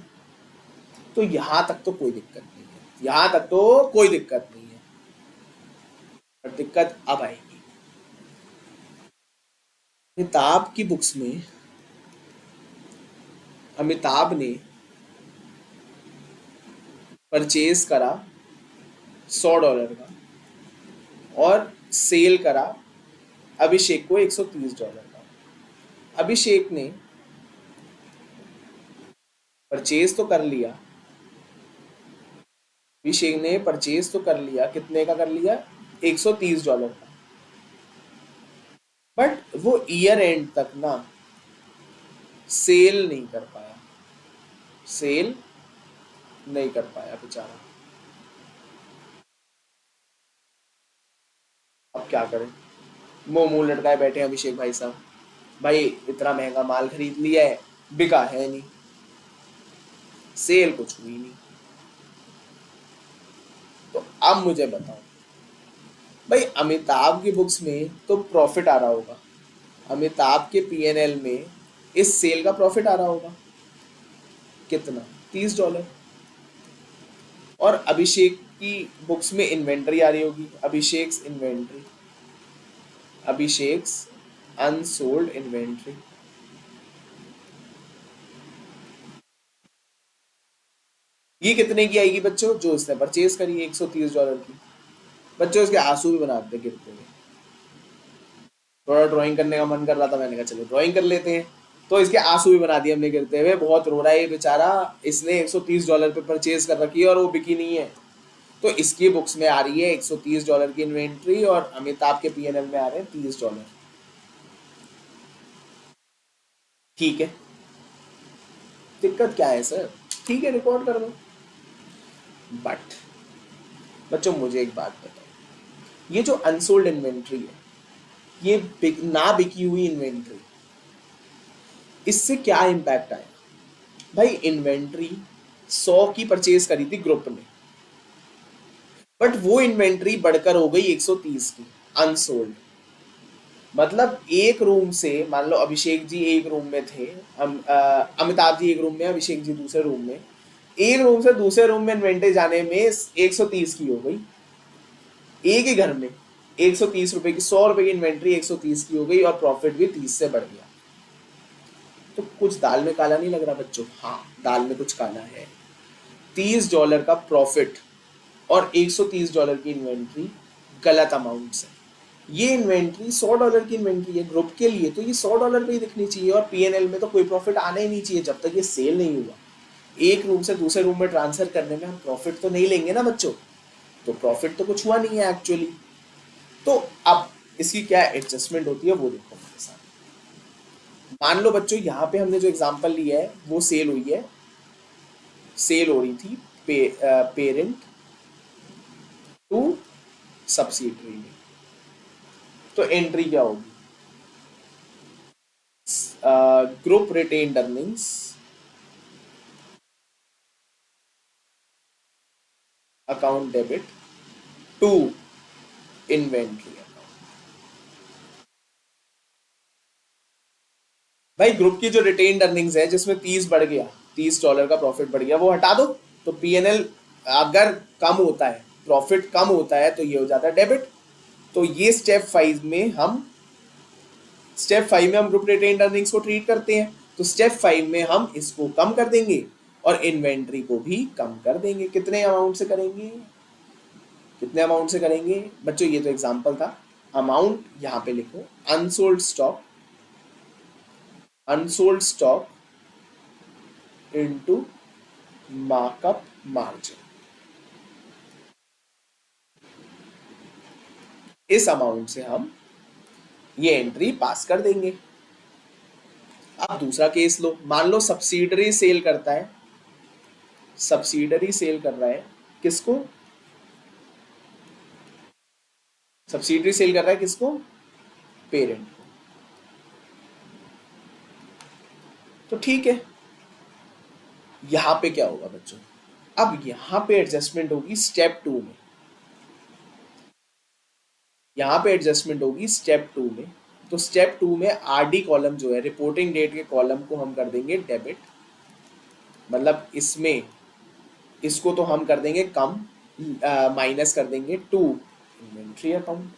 तो यहां तक तो कोई दिक्कत नहीं है, यहां तक तो कोई दिक्कत नहीं है। पर दिक्कत अब आएगी, अमिताभ की बुक्स में अमिताभ ने परचेज करा $100 का और सेल करा अभिषेक को $130 का। अभिषेक ने परचेज तो कर लिया, अभिषेक ने परचेज तो कर लिया, कितने का कर लिया? $130 का। बट वो ईयर एंड तक ना सेल नहीं कर पाया, सेल नहीं कर पाया बेचारा। अब क्या करें, मुंह मुंह लटकाए बैठे हैं अभिषेक भाई साहब। भाई इतना महंगा माल खरीद लिया है, बिका है नहीं, सेल कुछ हुई नहीं। तो अब मुझे बताओ भाई, अमिताभ की बुक्स में तो प्रॉफिट आ रहा होगा, अमिताभ के पीएनएल में इस सेल का प्रॉफिट आ रहा होगा कितना? $30। और अभिषेक की बुक्स में इन्वेंट्री आ रही होगी, अभिषेक इन्वेंट्री, अभिषेक अनसोल्ड इन्वेंट्री। ये कितने की आएगी बच्चों? जो इसने परचेज करी है $130 की। बच्चों इसके आंसू भी बना देते गिरते हुए। थोड़ा ड्राइंग करने का मन कर रहा था, मैंने कहा चलो ड्राइंग कर लेते हैं। तो इसके आंसू भी बना दिए हमने गिरते हुए। बहुत रो रहा है ये बेचारा, इसने $130 पे परचेज कर रखी है और वो बिकी नहीं है। तो इसकी बुक्स में आ रही है $130 की इन्वेंट्री और अमिताभ के पीएनएल में आ रहे हैं $30। ठीक है, दिक्कत क्या है सर? ठीक है, रिकॉर्ड कर दो। बट बच्चों मुझे एक बात बताओ, ये जो अनसोल्ड इन्वेंट्री है, ये ना बिकी हुई इन्वेंट्री, इससे क्या इम्पैक्ट आया? भाई इन्वेंट्री 100 की परचेज करी थी ग्रुप ने, बट वो इन्वेंट्री बढ़कर हो गई 130 की अनसोल्ड। मतलब एक रूम से, मान लो अभिषेक जी एक रूम में थे, अमिताभ जी एक रूम में, अभिषेक जी दूसरे रूम में, एक रूम से दूसरे रूम में इन्वेंट्री जाने में 130 की हो गई। एक ही घर में 130 रुपए की, 100 रुपए की इन्वेंट्री 130 की हो गई और प्रॉफिट भी 30 से बढ़ गया। तो कुछ दाल में काला नहीं लग रहा बच्चों? हाँ, दाल में कुछ काला है। $30 का प्रॉफिट और $130 की इन्वेंट्री गलत अमाउंट से। ये इन्वेंट्री $100 की इन्वेंट्री है ग्रुप के लिए, तो ये $100 पे ही दिखनी चाहिए और पीएनएल में तो कोई प्रॉफिट आना ही नहीं चाहिए जब तक ये सेल नहीं हुआ। एक रूम से दूसरे रूम में ट्रांसफर करने में हम प्रॉफिट तो नहीं लेंगे ना बच्चों, तो प्रॉफिट तो कुछ हुआ नहीं है एक्चुअली। तो अब इसकी क्या एडजस्टमेंट होती है वो देखो मेरे साथ। मान लो बच्चों यहाँ पे हमने जो एग्जांपल लिया है वो सेल हुई है, सेल हो रही थी पेरेंट टू सब्सिडरी में। तो एंट्री क्या होगी? Group retained earnings account debit to inventory account. भाई ग्रुप की जो रिटेन्ड अर्निंग्स है जिसमें 30 बढ़ गया, $30 का प्रॉफिट बढ़ गया, वो हटा दो। तो पीएनएल अगर कम होता है, प्रॉफिट कम होता है, तो ये हो जाता है डेबिट। तो ये स्टेप 5 में हम ग्रुप रिटेन्ड अर्निंग्स को ट्रीट करते हैं। तो स्टेप 5 में हम इसको कम कर देंगे और इन्वेंट्री को भी कम कर देंगे। कितने अमाउंट से करेंगे? कितने अमाउंट से करेंगे बच्चों? ये तो एग्जांपल था। अमाउंट यहां पे लिखो, unsold stock, unsold stock into markup margin. इस अमाउंट से हम ये एंट्री पास कर देंगे। अब दूसरा केस लो, मान लो सब्सिडरी सेल करता है, सब्सिडरी सेल कर रहा है किसको? सब्सिडरी सेल कर रहा है किसको? पेरेंट को। तो ठीक है, यहां पे क्या होगा बच्चों? अब यहां पे एडजस्टमेंट होगी स्टेप 2 में, यहां पे एडजस्टमेंट होगी स्टेप 2 में। तो स्टेप 2 में आरडी कॉलम जो है रिपोर्टिंग डेट के कॉलम को हम कर देंगे डेबिट, मतलब इसमें इसको तो हम कर देंगे कम, माइनस कर देंगे टू इन्वेंट्री अकाउंट।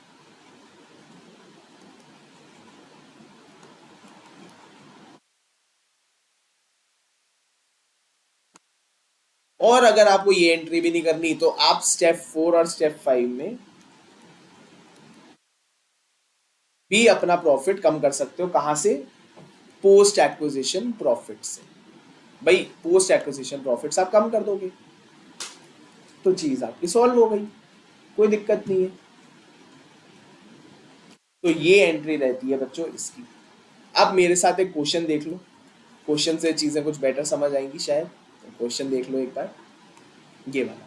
और अगर आपको ये एंट्री भी नहीं करनी तो आप स्टेप 4 और स्टेप 5 में भी अपना प्रॉफिट कम कर सकते हो। कहां से? पोस्ट एक्विजिशन प्रॉफिट से। भाई पोस्ट एक्विजिशन प्रॉफिट्स आप कम कर दोगे तो चीज आपकी सॉल्व हो गई, कोई दिक्कत नहीं है। तो ये एंट्री रहती है बच्चों इसकी। अब मेरे साथ एक क्वेश्चन देख लो, क्वेश्चन से चीजें कुछ बेटर समझ आएंगी शायद। तो क्वेश्चन देख लो एक बार, ये वाला।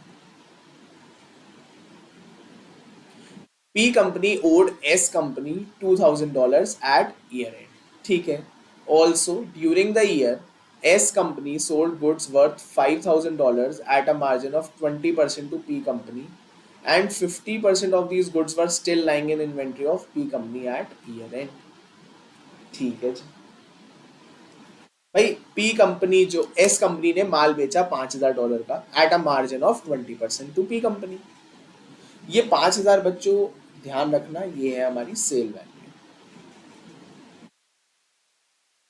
P company owed S company $2,000 at year end. ठीक है। Also during the year, S company sold goods worth $5,000 at a margin of 20% to P company, and 50% of these goods were still lying in inventory of P company at year end. ठीक है जी। भाई P कंपनी जो S कंपनी ने माल बेचा $5,000 का at a margin of 20% to P company. ये 5,000 बच्चों ध्यान रखना, ये है हमारी सेल वैल्यू।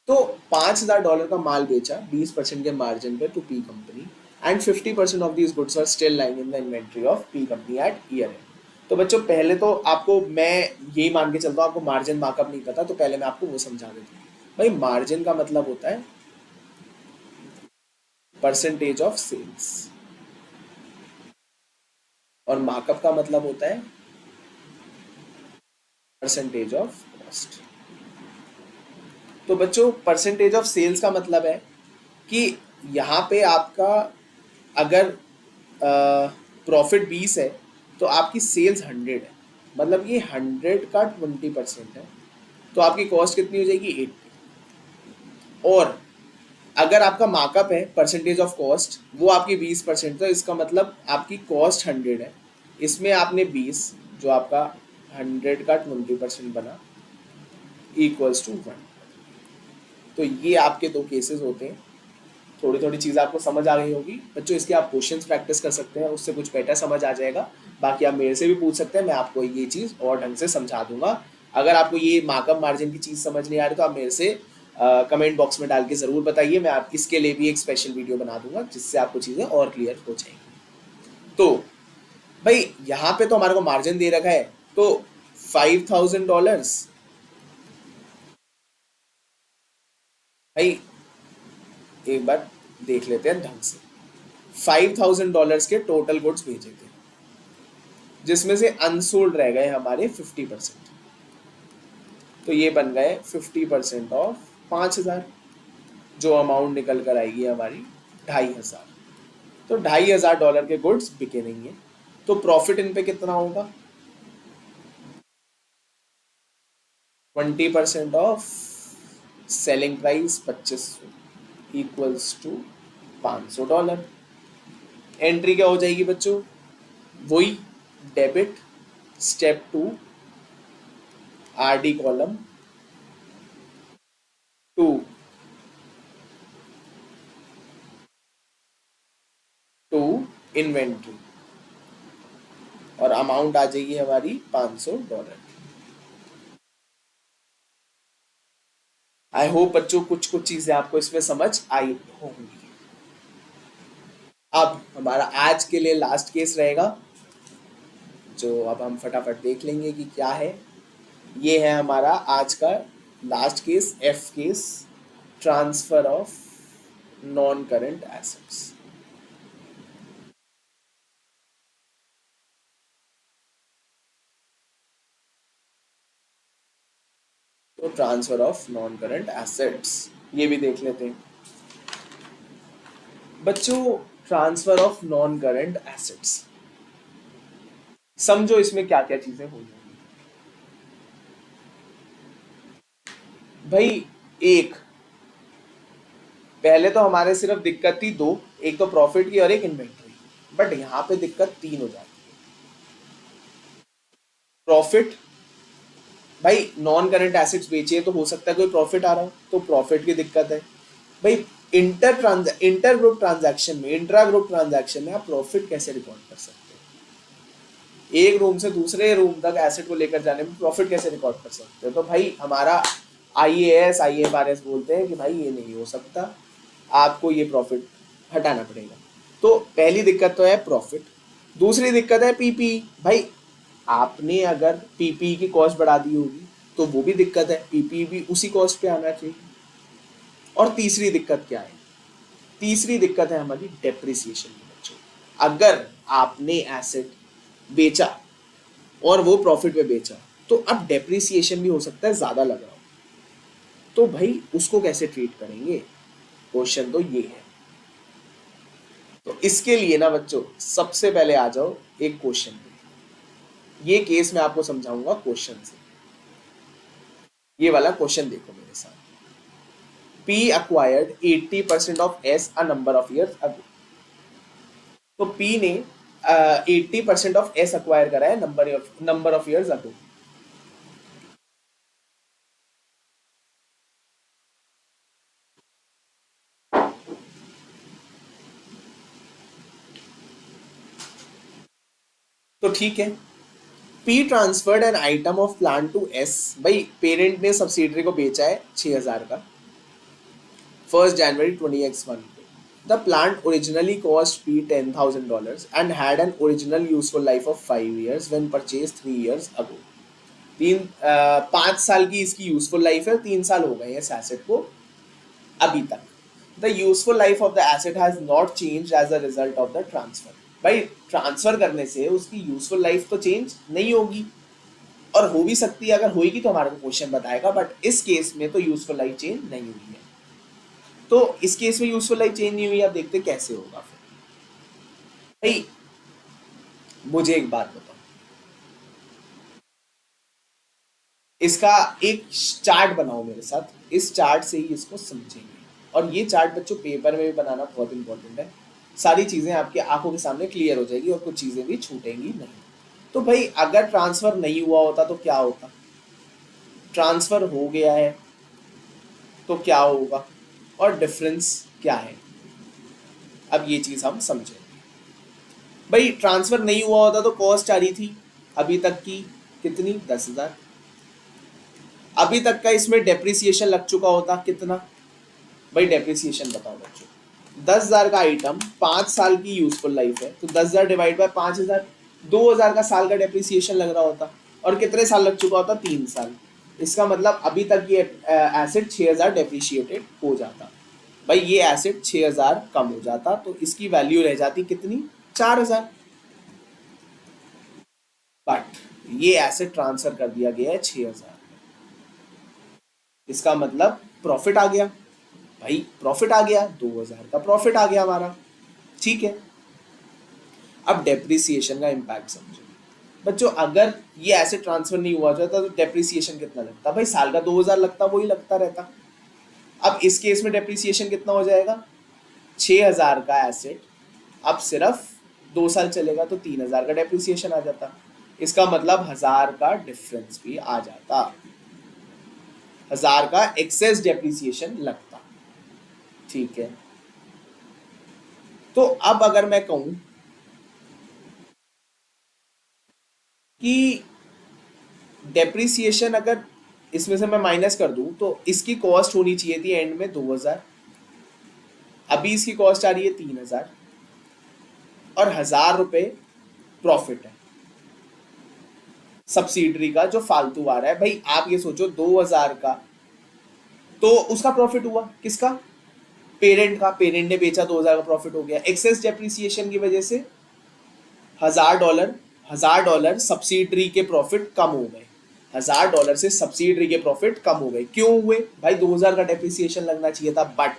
तो $5,000 का माल बेचा 20% के मार्जिन पे to P company, and 50% of these goods are still lying in the inventory of P company at year end. तो बच्चों पहले तो आपको मैं यही मान के चलता हूँ आपको मार्जिन मार्कअप नहीं पता, तो पहले मैं आपको वो समझा देता हूँ। भाई मार्जिन का मतलब होता है परसेंटेज ऑफ सेल्स, और मार्कअप का मतलब होता है परसेंटेज ऑफ कॉस्ट। तो बच्चों परसेंटेज ऑफ सेल्स का मतलब है कि यहाँ पे आपका अगर प्रॉफिट 20 है तो आपकी सेल्स 100 है, मतलब ये 100 का 20% है, तो आपकी कॉस्ट कितनी हो जाएगी 80। और अगर आपका मार्कअप है परसेंटेज ऑफ कॉस्ट वो आपकी 20%, तो इसका मतलब आपकी कॉस्ट 100 है, इसमें आपने 20 जो आपका 100 का 20% बना इक्वल्स टू 1। तो ये आपके दो केसेस होते हैं। थोड़ी थोड़ी चीज़ आपको समझ आ गई होगी बच्चों, इसके आप क्वेश्चंस प्रैक्टिस कर सकते हैं, उससे कुछ बेटर समझ आ जाएगा। बाकी आप मेरे से भी पूछ सकते हैं, मैं आपको ये चीज़ और ढंग से समझा दूंगा। अगर आपको ये मार्कअप मार्जिन की चीज़ समझ नहीं आ रही तो आप मेरे से कमेंट बॉक्स में डाल के ज़रूर बताइए, मैं आप इसके लिए भी एक स्पेशल वीडियो बना दूंगा जिससे आपको चीज़ें और क्लियर हो जाएंगी। तो भाई यहाँ पे तो हमारे को मार्जिन दे रखा है, तो $5,000 भाई एक बार देख लेते हैं ढंग से। $5,000 के टोटल गुड्स भेजे थे जिसमें से अनसोल्ड रह गए हमारे 50%, तो ये बन गए 50% ऑफ 5,000, जो अमाउंट निकल कर आएगी हमारी 2,500। तो $2,500 के गुड्स बिके नहीं है, तो प्रॉफिट इन पे कितना होगा? 20% of selling price 2,500 equals to $500। एंट्री क्या हो जाएगी बच्चों? वही debit step 2 rd column to inventory, और अमाउंट आ जाएगी हमारी $500। आई होप बच्चों कुछ कुछ चीजें आपको इसमें समझ आई होंगी। अब हमारा आज के लिए लास्ट केस रहेगा, जो अब हम फटाफट देख लेंगे कि क्या है। ये है हमारा आज का last case, F case, transfer of non current assets. तो transfer of non current assets ये भी देख लेते हैं बच्चों। Transfer of non current assets, समझो इसमें क्या क्या चीजें हो जाएंगी। भाई एक, पहले तो हमारे सिर्फ दिक्कत थी दो, एक तो प्रॉफिट की और एक इन्वेंट्री, बट यहां पे दिक्कत तीन हो जाती है। प्रॉफिट भाई नॉन करंट एसेट्स बेचिए तो हो सकता है कोई प्रॉफिट आ रहा हो, तो प्रॉफिट की दिक्कत है। भाई इंटर ग्रुप ट्रांजैक्शन में, इंट्रा ग्रुप ट्रांजैक्शन में आप प्रॉफिट कैसे रिकॉर्ड कर सकते हो? एक रूम से दूसरे रूम तक एसेट को लेकर जाने में प्रॉफिट कैसे रिकॉर्ड कर सकते हो? तो भाई हमारा IAS IFRS बोलते हैं कि भाई ये नहीं हो सकता, आपको ये प्रॉफिट हटाना पड़ेगा। तो पहली दिक्कत तो है प्रॉफिट। दूसरी दिक्कत है पीपी। भाई आपने अगर पीपी की कॉस्ट बढ़ा दी होगी तो वो भी दिक्कत है, पीपी भी उसी कॉस्ट पे आना चाहिए। और तीसरी दिक्कत क्या है? तीसरी दिक्कत है हमारी डेप्रिसिएशन की बच्चों। अगर आपने एसेट बेचा और वो प्रॉफिट पे बेचा तो अब डेप्रिसिएशन भी हो सकता है ज्यादा लग रहा हो, तो भाई उसको कैसे ट्रीट करेंगे? क्वेश्चन तो ये है। तो इसके लिए ना बच्चों सबसे पहले आ जाओ एक क्वेश्चन पे। ये केस मैं आपको समझाऊंगा क्वेश्चन से। ये वाला क्वेश्चन देखो मेरे साथ। P acquired 80% of S a number of years ago। तो P ने 80% ऑफ S अक्वायर करा है नंबर ऑफ ईयर्स अगो। तो ठीक है, P transferred an item of plant to S। भाई पेरेंट ने सब्सिडरी को बेचा है 6000 का 1 January 20x1 पे। The plant originally cost P $10,000 and had an original useful life of 5 years when purchased 3 years ago। 5 साल की इसकी यूजफुल लाइफ है, 3 साल हो गए इस एसेट को अभी तक। The useful life of the asset has not change as a result of the transfer. भाई ट्रांसफर करने से उसकी यूजफुल लाइफ तो चेंज नहीं होगी, और हो भी सकती है, अगर होगी तो हमारे को क्वेश्चन बताएगा, बट इस केस में तो यूजफुल लाइफ चेंज नहीं हुई है। तो इस केस में यूजफुल लाइफ चेंज नहीं हुई, आप देखते कैसे होगा फिर। भाई मुझे एक बात बताओ, इसका एक चार्ट बनाओ मेरे साथ, इस चार्ट से ही इसको समझेंगे। और ये चार्ट बच्चों पेपर में भी बनाना बहुत इंपॉर्टेंट है, सारी चीजें आपकी आंखों के सामने क्लियर हो जाएगी और कुछ चीजें भी छूटेंगी नहीं। तो भाई अगर ट्रांसफर नहीं हुआ होता तो क्या होता? ट्रांसफर हो गया है तो क्या होगा, और डिफरेंस क्या है? अब ये चीज हम समझेंगे। भाई ट्रांसफर नहीं हुआ होता तो कॉस्ट आ रही थी अभी तक की कितनी, 10,000। अभी तक का इसमें डेप्रिसिएशन लग चुका होता कितना? भाई डेप्रिसिएशन बताओ बच्चों। 10,000 का आइटम 5 साल की यूजफुल लाइफ है, तो 10,000 डिवाइड बाय 5,000, 2,000 का साल का डेप्रिसिएशन लग रहा होता। और कितने साल लग चुका होता? 3 साल। इसका मतलब अभी तक ये एसेट 6,000 डेप्रिशिएटेड हो जाता। भाई ये एसेट 6,000 कम हो जाता, तो इसकी वैल्यू रह जाती कितनी? 4,000। बट ये एसेट ट्रांसफर कर दिया गया है 6,000। इसका मतलब प्रॉफिट आ गया। भाई प्रॉफिट आ गया, 2,000 का प्रॉफिट आ गया हमारा। ठीक है, अब डेप्रिसिएशन का इम्पैक्ट समझो बच्चों। अगर ये एसेट ट्रांसफर नहीं हुआ जाता तो डेप्रिसिएशन कितना लगता? भाई साल का 2,000 लगता, वही लगता रहता। अब इस केस में डेप्रिसिएशन कितना हो जाएगा? 6,000 का एसेट अब सिर्फ 2 साल चलेगा तो 3,000 का डेप्रिसिएशन आ जाता। इसका मतलब 1,000 का डिफरेंस भी आ जाता, 1,000 का एक्सेस डेप्रिसिएशन लगता। ठीक है, तो अब अगर मैं कहूं कि डेप्रिसिएशन अगर इसमें से मैं माइनस कर दूं तो इसकी कॉस्ट होनी चाहिए थी एंड में 2,000, अभी इसकी कॉस्ट आ रही है 3,000 और 1,000 रुपए प्रॉफिट है सब्सिडरी का जो फालतू आ रहा है। भाई आप ये सोचो 2,000 का, तो उसका प्रॉफिट हुआ किसका? पेरेंट का। पेरेंट ने बेचा, 2,000 का प्रॉफिट हो गया। एक्सेस डेप्रिसिएशन की वजह से $1,000, $1,000 सब्सिडरी के प्रॉफिट कम हो गए। $1,000 से सब्सिडरी के प्रॉफिट कम हो गए। क्यों हुए? भाई 2,000 का डेप्रिसिएशन लगना चाहिए था, बट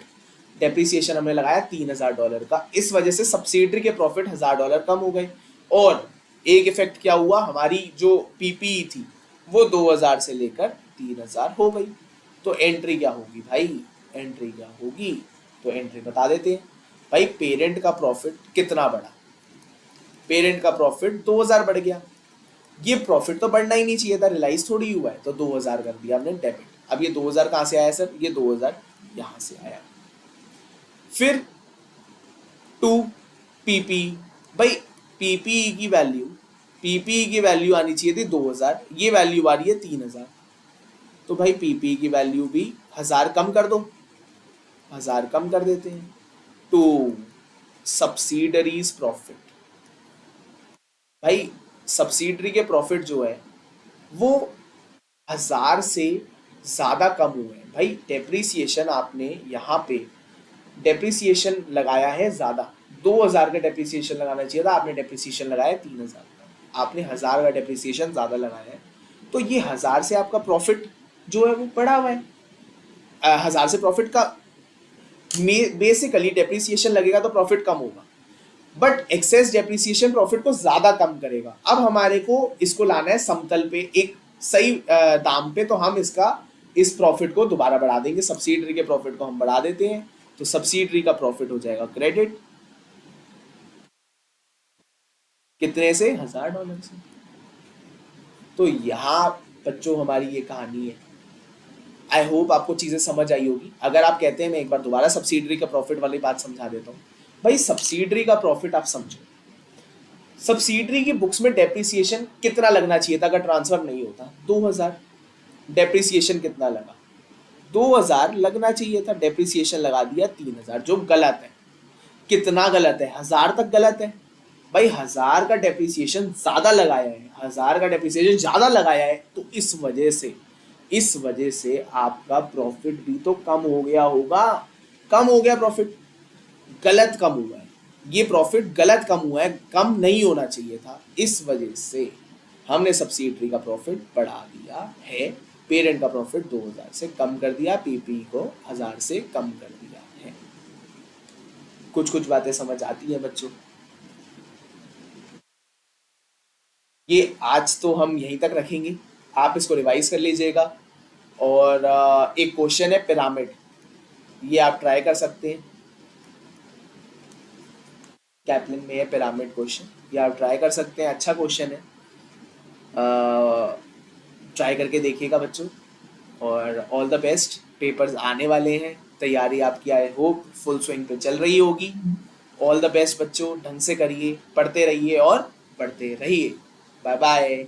डेप्रिसिएशन हमने लगाया $3,000 का, इस वजह से सब्सिडरी के प्रॉफिट $1,000 कम हो गए। और एक इफेक्ट क्या हुआ, हमारी जो पीपीई थी वो 2,000 से लेकर 3,000 हो गई। तो एंट्री क्या होगी भाई? एंट्री क्या होगी? तो एंट्री बता देते हैं। भाई पेरेंट का प्रॉफिट कितना बढ़ा? पेरेंट का प्रॉफिट 2,000 बढ़ गया। ये प्रॉफिट तो बढ़ना ही नहीं चाहिए था, रियलाइज थोड़ी हुआ है, तो 2000 कर दिया हमने डेबिट। अब ये 2000 कहाँ से आया सर? ये 2000 यहाँ से आया। फिर टू पीपी, भाई पीपीई की वैल्यू आनी चाहिए थी 2000, ये वैल्यू आ रही है 3000, तो भाई पीपीई की वैल्यू भी 1000 कम कर दो, 1000 कम कर देते हैं। टू सब्सिडरीज प्रॉफिट, भाई सब्सिडरी के प्रॉफिट जो है वो 1000 से ज्यादा कम हुए हैं। भाई डेप्रिसिएशन आपने यहाँ पे डेप्रिसिएशन लगाया है ज्यादा, 2000 का डेप्रिसिएशन लगाना चाहिए था, आपने डेप्रिसिएशन लगाया 3000 का, आपने 1000 का डेप्रिसिएशन ज्यादा लगाया है, तो ये 1000 से आपका प्रॉफिट जो है वो बढ़ा हुआ है। 1000 से प्रॉफिट का बेसिकली डेप्रिसिएशन लगेगा तो प्रॉफिट कम होगा, बट एक्सेस डेप्रिसिएशन प्रॉफिट को ज्यादा कम करेगा। अब हमारे को इसको लाना है समतल पे, एक सही दाम पे, तो हम इस प्रॉफिट को दोबारा बढ़ा देंगे, सब्सिडरी के प्रॉफिट को हम बढ़ा देते हैं, तो सब्सिडरी का प्रॉफिट हो जाएगा क्रेडिट, कितने से? $1000 से। तो यहाँ बच्चों हमारी ये कहानी है। आई होप आपको चीजें समझ आई होगी। अगर आप कहते हैं मैं एक बार दोबारा सब्सिडरी का प्रॉफिट वाली बात समझा देता हूँ। भाई सब्सिडरी का प्रॉफिट आप समझो, सब्सिडरी की बुक्स में डेप्रिसिएशन कितना लगना चाहिए था अगर ट्रांसफर नहीं होता? 2000। डेप्रिसिएशन कितना लगा? 2000 लगना चाहिए था, डेप्रिसिएशन लगा दिया 3000, जो गलत है। कितना गलत है? 1000 तक गलत है। भाई 1000 का डेप्रिसिएशन ज्यादा लगाया है, 1000 का डेप्रिसिएशन ज्यादा लगाया है, तो इस वजह से आपका प्रॉफिट भी तो कम हो गया होगा। कम हो गया प्रॉफिट, गलत कम हुआ है, ये प्रॉफिट गलत कम हुआ है, कम नहीं होना चाहिए था। इस वजह से हमने सब्सिडरी का प्रॉफिट बढ़ा दिया है, पेरेंट का प्रॉफिट 2000 से कम कर दिया, पीपी को 1000 से कम कर दिया है। कुछ बातें समझ आती है बच्चों? ये आज तो हम यहीं तक रखेंगे, आप इसको रिवाइज कर लीजिएगा। और एक क्वेश्चन है पिरामिड, ये आप ट्राई कर सकते हैं, कैपलिन में है पिरामिड क्वेश्चन, ये आप ट्राई कर सकते हैं, अच्छा क्वेश्चन है, ट्राई करके देखिएगा बच्चों। और ऑल द बेस्ट, पेपर्स आने वाले हैं, तैयारी आपकी आई होप फुल स्विंग पे चल रही होगी। ऑल द बेस्ट बच्चों, ढंग से करिए, पढ़ते रहिए और पढ़ते रहिए। Bye bye.